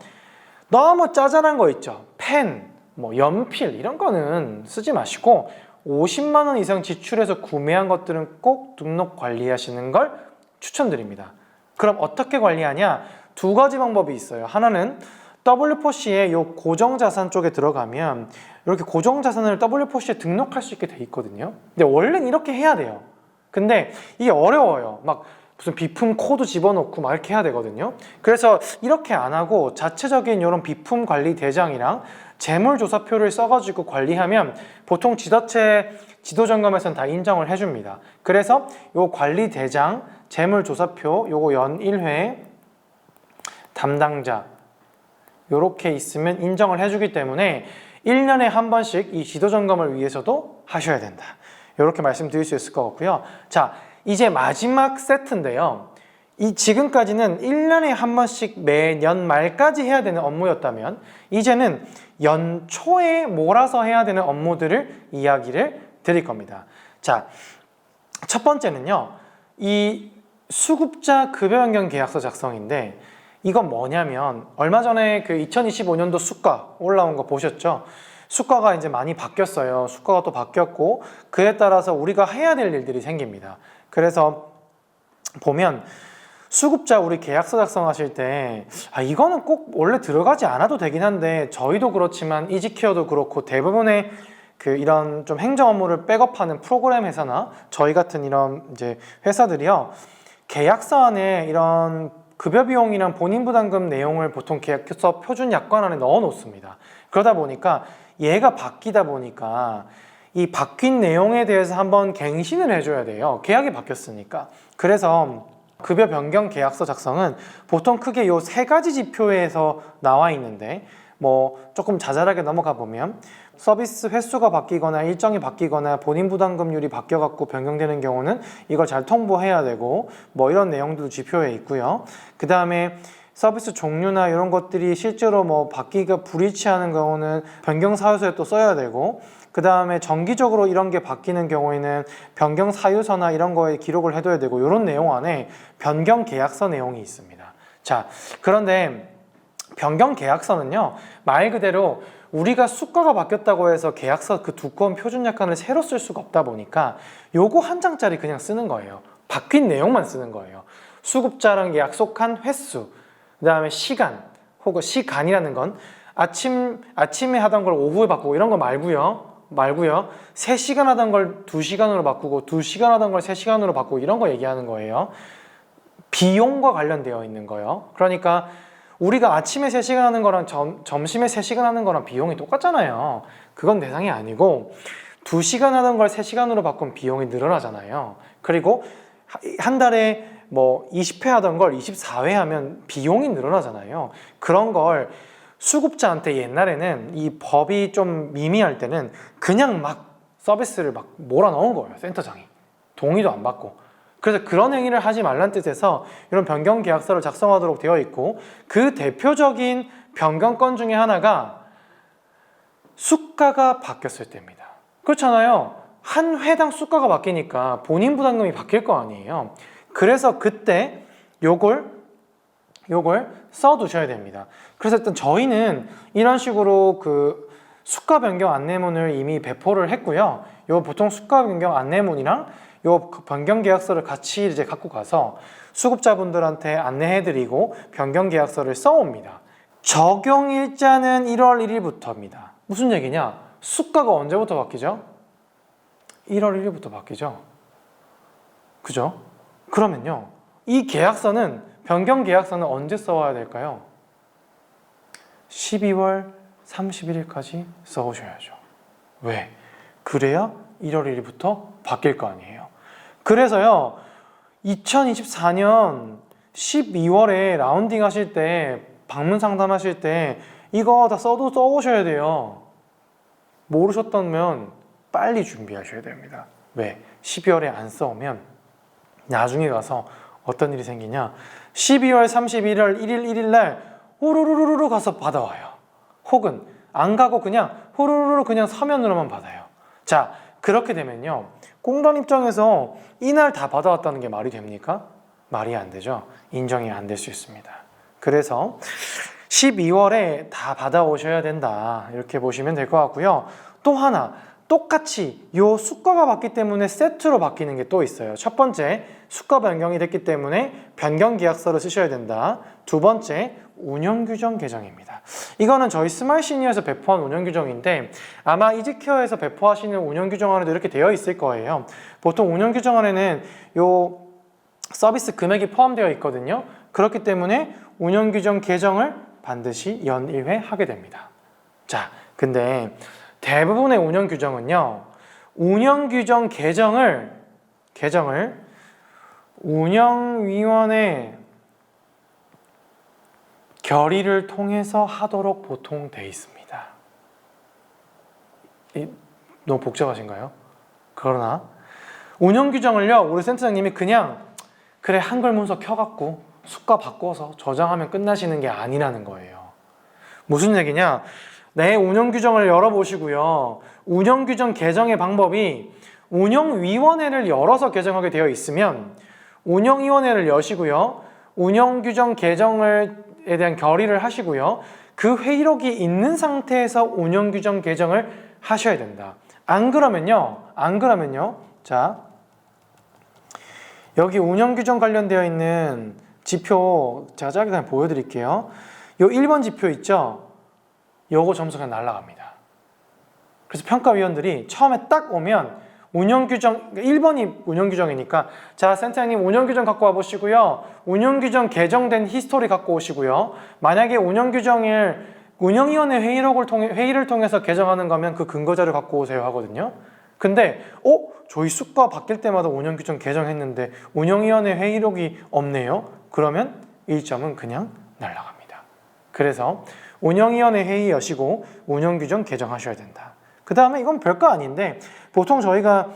너무 짜잘한 거 있죠. 펜, 뭐 연필 이런 거는 쓰지 마시고 50만 원 이상 지출해서 구매한 것들은 꼭 등록 관리하시는 걸 추천드립니다. 그럼 어떻게 관리하냐? 두 가지 방법이 있어요. 하나는 W4C의 요 고정자산 쪽에 들어가면 이렇게 고정자산을 W4C에 등록할 수 있게 돼 있거든요. 근데 원래는 이렇게 해야 돼요. 근데 이게 어려워요. 막 무슨 비품 코드 집어넣고 막 이렇게 해야 되거든요. 그래서 이렇게 안 하고 자체적인 이런 비품 관리 대장이랑 재물조사표를 써가지고 관리하면 보통 지자체 지도점검에서는 다 인정을 해줍니다. 그래서 요 관리 대장, 재물조사표 요거 연 1회 담당자 요렇게 있으면 인정을 해주기 때문에 1년에 한 번씩 이 지도점검을 위해서도 하셔야 된다. 요렇게 말씀드릴 수 있을 것 같고요. 자, 이제 마지막 세트인데요. 이 지금까지는 1년에 한 번씩 매년 말까지 해야 되는 업무였다면 이제는 연초에 몰아서 해야 되는 업무들을 이야기를 드릴 겁니다. 자, 첫 번째는요. 이 수급자 급여 변경 계약서 작성인데 이건 뭐냐면 얼마 전에 그 2025년도 수가 올라온 거 보셨죠? 수가가 이제 많이 바뀌었어요. 수가가 또 바뀌었고 그에 따라서 우리가 해야 될 일들이 생깁니다. 그래서 보면 수급자 우리 계약서 작성하실 때 이거는 꼭 원래 들어가지 않아도 되긴 한데 저희도 그렇지만 이지케어도 그렇고 대부분의 그 이런 좀 행정 업무를 백업하는 프로그램 회사나 저희 같은 이런 이제 회사들이요 계약서 안에 이런 급여 비용이랑 본인 부담금 내용을 보통 계약서 표준 약관 안에 넣어 놓습니다. 그러다 보니까 얘가 바뀌다 보니까 이 바뀐 내용에 대해서 한번 갱신을 해줘야 돼요. 계약이 바뀌었으니까. 그래서 급여 변경 계약서 작성은 보통 크게 요 세 가지 지표에서 나와 있는데 뭐 조금 자잘하게 넘어가 보면 서비스 횟수가 바뀌거나 일정이 바뀌거나 본인 부담금률이 바뀌어갖고 변경되는 경우는 이걸 잘 통보해야 되고 뭐 이런 내용들도 지표에 있고요. 그 다음에 서비스 종류나 이런 것들이 실제로 뭐 바뀌기가 불일치하는 경우는 변경 사유서에 또 써야 되고 그 다음에 정기적으로 이런 게 바뀌는 경우에는 변경 사유서나 이런 거에 기록을 해둬야 되고 이런 내용 안에 변경 계약서 내용이 있습니다. 자, 그런데 변경 계약서는요 말 그대로 우리가 수가가 바뀌었다고 해서 계약서 그 두꺼운 표준 약관을 새로 쓸 수가 없다 보니까 요거 한 장짜리 그냥 쓰는 거예요. 바뀐 내용만 쓰는 거예요. 수급자랑 약속한 횟수, 그 다음에 시간 혹은 시간이라는 건 아침에 하던 걸 오후에 바꾸고 이런 거 말고요 3시간 하던 걸 2시간으로 바꾸고 2시간 하던 걸 3시간으로 바꾸고 이런 거 얘기하는 거예요. 비용과 관련되어 있는 거예요. 그러니까 우리가 아침에 3시간 하는 거랑 점심에 3시간 하는 거랑 비용이 똑같잖아요. 그건 대상이 아니고 2시간 하던 걸 3시간으로 바꾸면 비용이 늘어나잖아요. 그리고 한 달에 뭐 20회 하던 걸 24회 하면 비용이 늘어나잖아요. 그런 걸 수급자한테 옛날에는 이 법이 좀 미미할 때는 그냥 막 서비스를 막 몰아넣은 거예요. 센터장이 동의도 안 받고. 그래서 그런 행위를 하지 말란 뜻에서 이런 변경 계약서를 작성하도록 되어 있고 그 대표적인 변경건 중에 하나가 수가가 바뀌었을 때입니다. 그렇잖아요. 한 회당 수가가 바뀌니까 본인 부담금이 바뀔 거 아니에요. 그래서 그때 요걸 써두셔야 됩니다. 그래서 일단 저희는 이런 식으로 그 수가 변경 안내문을 이미 배포를 했고요. 요 보통 수가 변경 안내문이랑 요 변경 계약서를 같이 이제 갖고 가서 수급자분들한테 안내해드리고 변경 계약서를 써옵니다. 적용 일자는 1월 1일부터입니다. 무슨 얘기냐? 수가가 언제부터 바뀌죠? 1월 1일부터 바뀌죠. 그죠? 그러면요, 이 계약서는 변경 계약서는 언제 써와야 될까요? 12월 31일까지 써오셔야죠. 왜? 그래야 1월 1일부터 바뀔 거 아니에요. 그래서요 2024년 12월에 라운딩 하실 때 방문 상담하실 때 이거 다 써오셔야 돼요. 모르셨다면 빨리 준비하셔야 됩니다. 왜? 12월에 안 써오면 나중에 가서 어떤 일이 생기냐, 12월 31일 1일 날 호루루루루 가서 받아와요. 혹은 안 가고 그냥 호루루루 그냥 서면으로만 받아요. 자, 그렇게 되면요 공단 입장에서 이날 다 받아왔다는 게 말이 됩니까? 말이 안 되죠. 인정이 안 될 수 있습니다. 그래서 12월에 다 받아오셔야 된다, 이렇게 보시면 될 것 같고요. 또 하나 똑같이 요 수가가 바뀌기 때문에 세트로 바뀌는 게 또 있어요. 첫 번째, 수가 변경이 됐기 때문에 변경계약서를 쓰셔야 된다. 두 번째, 운영규정 개정입니다. 이거는 저희 스마일시니어에서 배포한 운영규정인데 아마 이지케어에서 배포하시는 운영규정안에도 이렇게 되어 있을 거예요. 보통 운영규정안에는 요 서비스 금액이 포함되어 있거든요. 그렇기 때문에 운영규정 개정을 반드시 연 1회 하게 됩니다. 자, 근데 대부분의 운영규정은요, 운영규정 개정을 운영위원회 결의를 통해서 하도록 보통 돼 있습니다. 너무 복잡하신가요? 그러나 운영규정을요, 우리 센터장님이 그냥 그래 한글 문서 켜갖고 수가 바꿔서 저장하면 끝나시는 게 아니라는 거예요. 무슨 얘기냐? 내 운영규정을 열어보시고요. 운영규정 개정의 방법이 운영위원회를 열어서 개정하게 되어 있으면 운영위원회를 여시고요. 운영규정 개정에 대한 결의를 하시고요. 그 회의록이 있는 상태에서 운영규정 개정을 하셔야 된다. 안 그러면요. 자, 여기 운영규정 관련되어 있는 지표 제가 짧게 그냥 보여드릴게요. 요 1번 지표 있죠? 요거 점수 그냥 날아갑니다. 그래서 평가위원들이 처음에 딱 오면 운영규정, 1번이 운영규정이니까 자, 센터장님 운영규정 갖고 와보시고요. 운영규정 개정된 히스토리 갖고 오시고요. 만약에 운영규정을 운영위원회 회의를 통해서 개정하는 거면 그 근거자료 갖고 오세요 하거든요. 근데 저희 수가 바뀔 때마다 운영규정 개정했는데 운영위원회 회의록이 없네요. 그러면 1점은 그냥 날아갑니다. 그래서 운영위원회 회의 여시고 운영규정 개정하셔야 된다. 그 다음에 이건 별거 아닌데 보통 저희가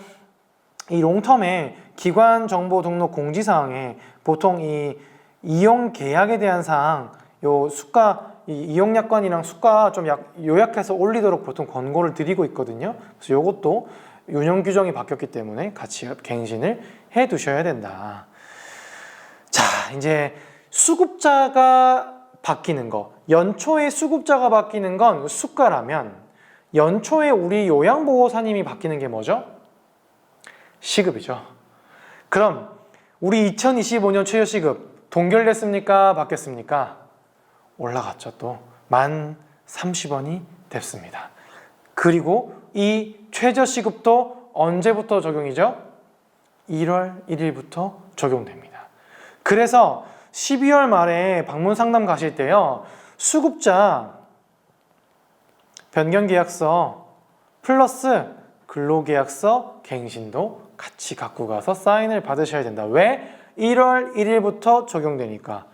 이 롱텀의 기관 정보 등록 공지사항에 보통 이 이용 계약에 대한 사항, 요 수가 이용 약관이랑 수가 좀 요약해서 올리도록 보통 권고를 드리고 있거든요. 그래서 요것도 운영 규정이 바뀌었기 때문에 같이 갱신을 해 두셔야 된다. 자, 이제 수급자가 바뀌는 거, 연초에 수급자가 바뀌는 건 수가라면 연초에 우리 요양보호사님이 바뀌는 게 뭐죠? 시급이죠. 그럼 우리 2025년 최저시급 동결됐습니까? 바뀌었습니까? 올라갔죠. 또 1030원이 됐습니다. 그리고 이 최저시급도 언제부터 적용이죠? 1월 1일부터 적용됩니다. 그래서 12월 말에 방문 상담 가실 때요, 수급자 변경계약서 플러스 근로계약서 갱신도 같이 갖고 가서 사인을 받으셔야 된다. 왜? 1월 1일부터 적용되니까.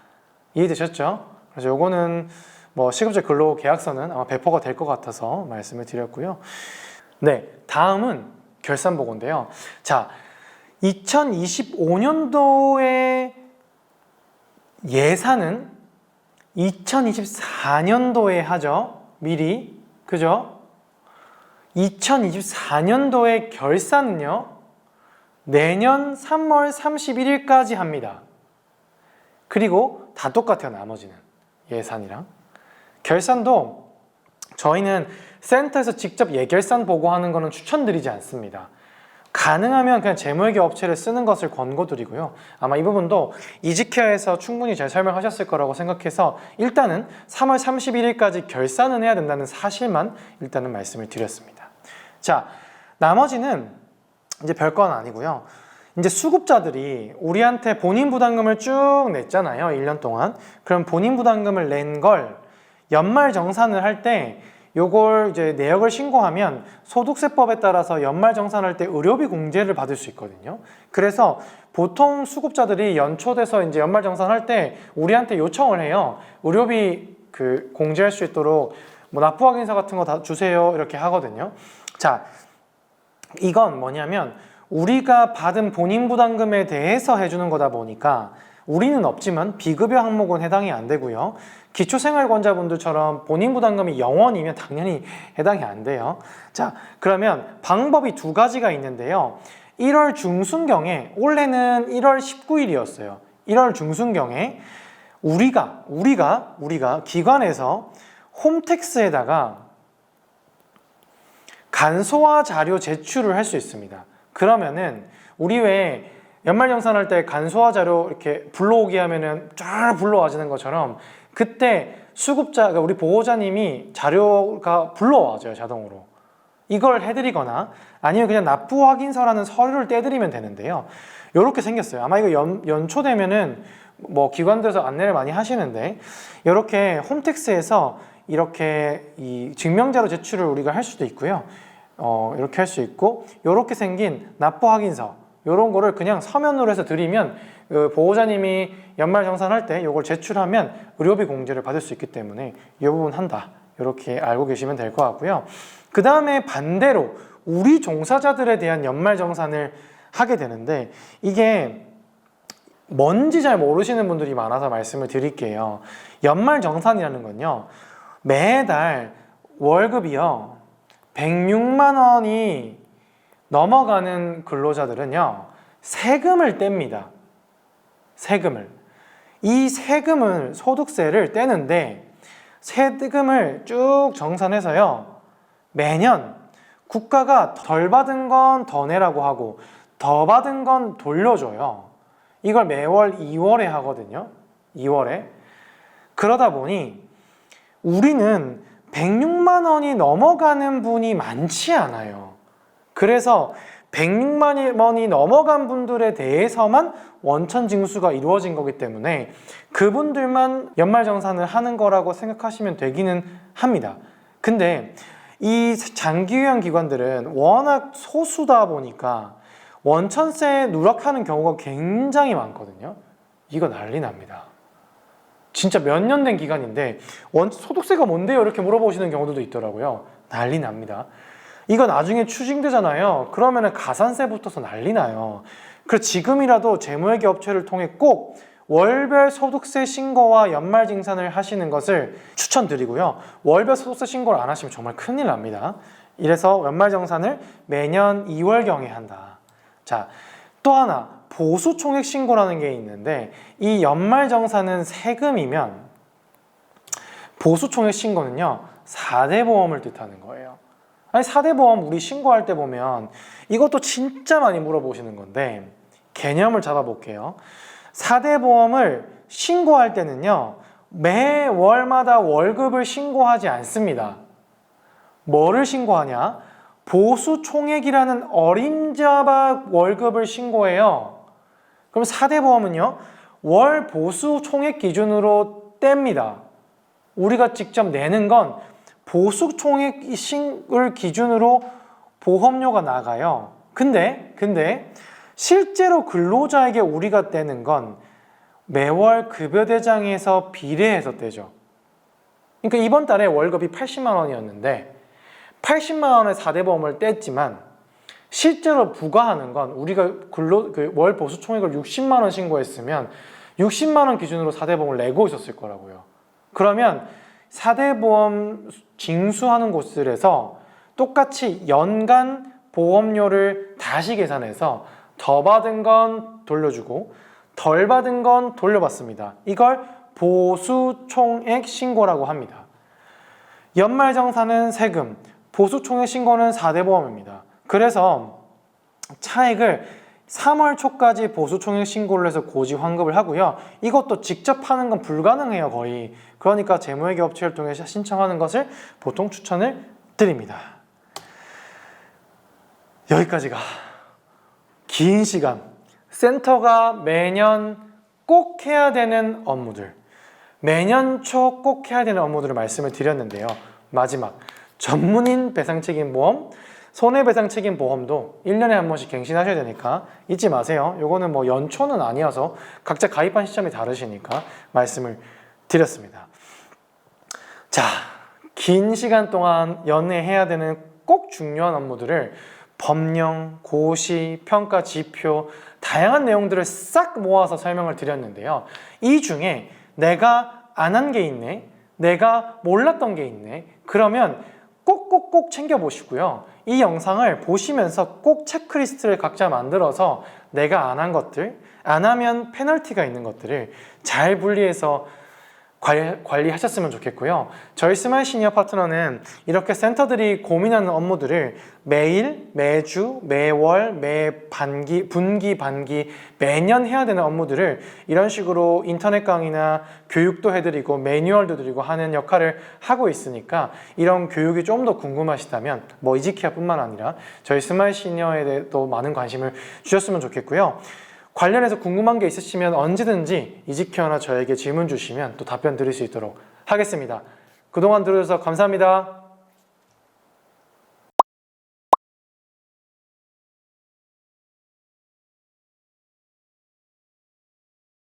이해되셨죠? 그래서 요거는 뭐 시급제 근로계약서는 아마 배포가 될 것 같아서 말씀을 드렸고요. 네, 다음은 결산보고인데요. 자, 2025년도의 예산은 2024년도에 하죠. 미리. 그죠? 2024년도의 결산은요, 내년 3월 31일까지 합니다. 그리고 다 똑같아요, 나머지는. 예산이랑. 결산도 저희는 센터에서 직접 예결산 보고하는 거는 추천드리지 않습니다. 가능하면 그냥 재무회계 업체를 쓰는 것을 권고드리고요. 아마 이 부분도 이지케어에서 충분히 잘 설명하셨을 거라고 생각해서 일단은 3월 31일까지 결산은 해야 된다는 사실만 일단은 말씀을 드렸습니다. 자, 나머지는 이제 별건 아니고요. 이제 수급자들이 우리한테 본인 부담금을 쭉 냈잖아요. 1년 동안. 그럼 본인 부담금을 낸 걸 연말 정산을 할 때 요걸 이제 내역을 신고하면 소득세법에 따라서 연말정산할 때 의료비 공제를 받을 수 있거든요. 그래서 보통 수급자들이 연초돼서 이제 연말정산할 때 우리한테 요청을 해요. 의료비 공제할 수 있도록 뭐 납부 확인서 같은 거 다 주세요. 이렇게 하거든요. 자, 이건 뭐냐면 우리가 받은 본인 부담금에 대해서 해주는 거다 보니까 우리는 없지만 비급여 항목은 해당이 안 되고요. 기초생활권자분들처럼 본인 부담금이 0원이면 당연히 해당이 안 돼요. 자, 그러면 방법이 두 가지가 있는데요. 1월 중순경에, 올해는 1월 19일이었어요. 1월 중순경에 우리가 기관에서 홈택스에다가 간소화 자료 제출을 할 수 있습니다. 그러면은 우리 왜 연말정산할 때 간소화 자료 이렇게 불러오게 하면은 쫙 불러와지는 것처럼 그때 수급자, 그러니까 우리 보호자님이 자료가 불러와줘요, 자동으로. 이걸 해드리거나 아니면 그냥 납부 확인서라는 서류를 떼드리면 되는데요. 이렇게 생겼어요. 아마 이거 연초되면은 뭐 기관들에서 안내를 많이 하시는데, 이렇게 홈택스에서 이렇게 이 증명자료 제출을 우리가 할 수도 있고요. 이렇게 할 수 있고, 이렇게 생긴 납부 확인서 이런 거를 그냥 서면으로 해서 드리면 그 보호자님이 연말정산할 때 이걸 제출하면 의료비 공제를 받을 수 있기 때문에 이 부분 한다, 이렇게 알고 계시면 될 것 같고요. 그 다음에 반대로 우리 종사자들에 대한 연말정산을 하게 되는데, 이게 뭔지 잘 모르시는 분들이 많아서 말씀을 드릴게요. 연말정산이라는 건요, 매달 월급이요 106만 원이 넘어가는 근로자들은요 세금을 뗍니다. 세금을. 이 세금을, 소득세를 떼는데 세금을 쭉 정산해서요 매년 국가가 덜 받은 건 더 내라고 하고 더 받은 건 돌려줘요. 이걸 매월 2월에 하거든요. 2월에. 그러다 보니 우리는 106만 원이 넘어가는 분이 많지 않아요. 그래서 106만 원이 넘어간 분들에 대해서만 원천 징수가 이루어진 거기 때문에 그분들만 연말정산을 하는 거라고 생각하시면 되기는 합니다. 근데 이 장기유형 기관들은 워낙 소수다 보니까 원천세에 누락하는 경우가 굉장히 많거든요. 이거 난리 납니다. 진짜 몇 년 된 기간인데 소득세가 뭔데요? 이렇게 물어보시는 경우들도 있더라고요. 난리 납니다. 이거 나중에 추징되잖아요. 그러면 가산세 붙어서 난리 나요. 그래서 지금이라도 재무회계 업체를 통해 꼭 월별 소득세 신고와 연말징산을 하시는 것을 추천드리고요. 월별 소득세 신고를 안 하시면 정말 큰일 납니다. 이래서 연말정산을 매년 2월경에 한다. 자, 또 하나 보수총액 신고라는 게 있는데, 이 연말정산은 세금이면 보수총액 신고는요 4대 보험을 뜻하는 거예요. 아니 4대 보험 우리 신고할 때 보면 이것도 진짜 많이 물어보시는 건데 개념을 잡아볼게요. 4대 보험을 신고할 때는요 매월마다 월급을 신고하지 않습니다. 뭐를 신고하냐? 보수총액이라는 어림잡아 월급을 신고해요. 그럼 4대 보험은요 월 보수총액 기준으로 뗍니다. 우리가 직접 내는 건 보수총액을 기준으로 보험료가 나가요. 근데 실제로 근로자에게 우리가 떼는 건 매월 급여대장에서 비례해서 떼죠. 그러니까 이번 달에 월급이 80만 원이었는데 80만 원의 4대 보험을 뗐지만 실제로 부과하는 건 우리가 월 보수총액을 60만 원 신고했으면 60만 원 기준으로 4대 보험을 내고 있었을 거라고요. 그러면 4대 보험 징수하는 곳들에서 똑같이 연간 보험료를 다시 계산해서 더 받은 건 돌려주고 덜 받은 건 돌려받습니다. 이걸 보수총액 신고라고 합니다. 연말정산은 세금, 보수총액 신고는 4대 보험입니다. 그래서 차액을 3월 초까지 보수총액 신고를 해서 고지 환급을 하고요. 이것도 직접 하는 건 불가능해요, 거의. 그러니까 재무회계 업체를 통해 신청하는 것을 보통 추천을 드립니다. 여기까지가 긴 시간, 센터가 매년 꼭 해야 되는 업무들, 매년 초 꼭 해야 되는 업무들을 말씀을 드렸는데요. 마지막, 전문인 배상책임보험, 손해배상책임보험도 1년에 한 번씩 갱신하셔야 되니까 잊지 마세요. 요거는 뭐 연초는 아니어서 각자 가입한 시점이 다르시니까 말씀을 드렸습니다. 자, 긴 시간 동안 연내해야 되는 꼭 중요한 업무들을 법령, 고시, 평가, 지표 다양한 내용들을 싹 모아서 설명을 드렸는데요. 이 중에 내가 안 한 게 있네, 내가 몰랐던 게 있네, 그러면 꼭 챙겨보시고요. 이 영상을 보시면서 꼭 체크리스트를 각자 만들어서 내가 안 한 것들, 안 하면 페널티가 있는 것들을 잘 분리해서 관리하셨으면 좋겠고요. 저희 스마일 시니어 파트너는 이렇게 센터들이 고민하는 업무들을 매일, 매주, 매월, 분기, 반기, 매년 해야 되는 업무들을 이런 식으로 인터넷 강의나 교육도 해드리고 매뉴얼도 드리고 하는 역할을 하고 있으니까 이런 교육이 좀 더 궁금하시다면 뭐 이지케어뿐만 아니라 저희 스마일 시니어에 대해도 많은 관심을 주셨으면 좋겠고요. 관련해서 궁금한 게 있으시면 언제든지 이지케어나 저에게 질문 주시면 또 답변 드릴 수 있도록 하겠습니다. 그동안 들어주셔서 감사합니다.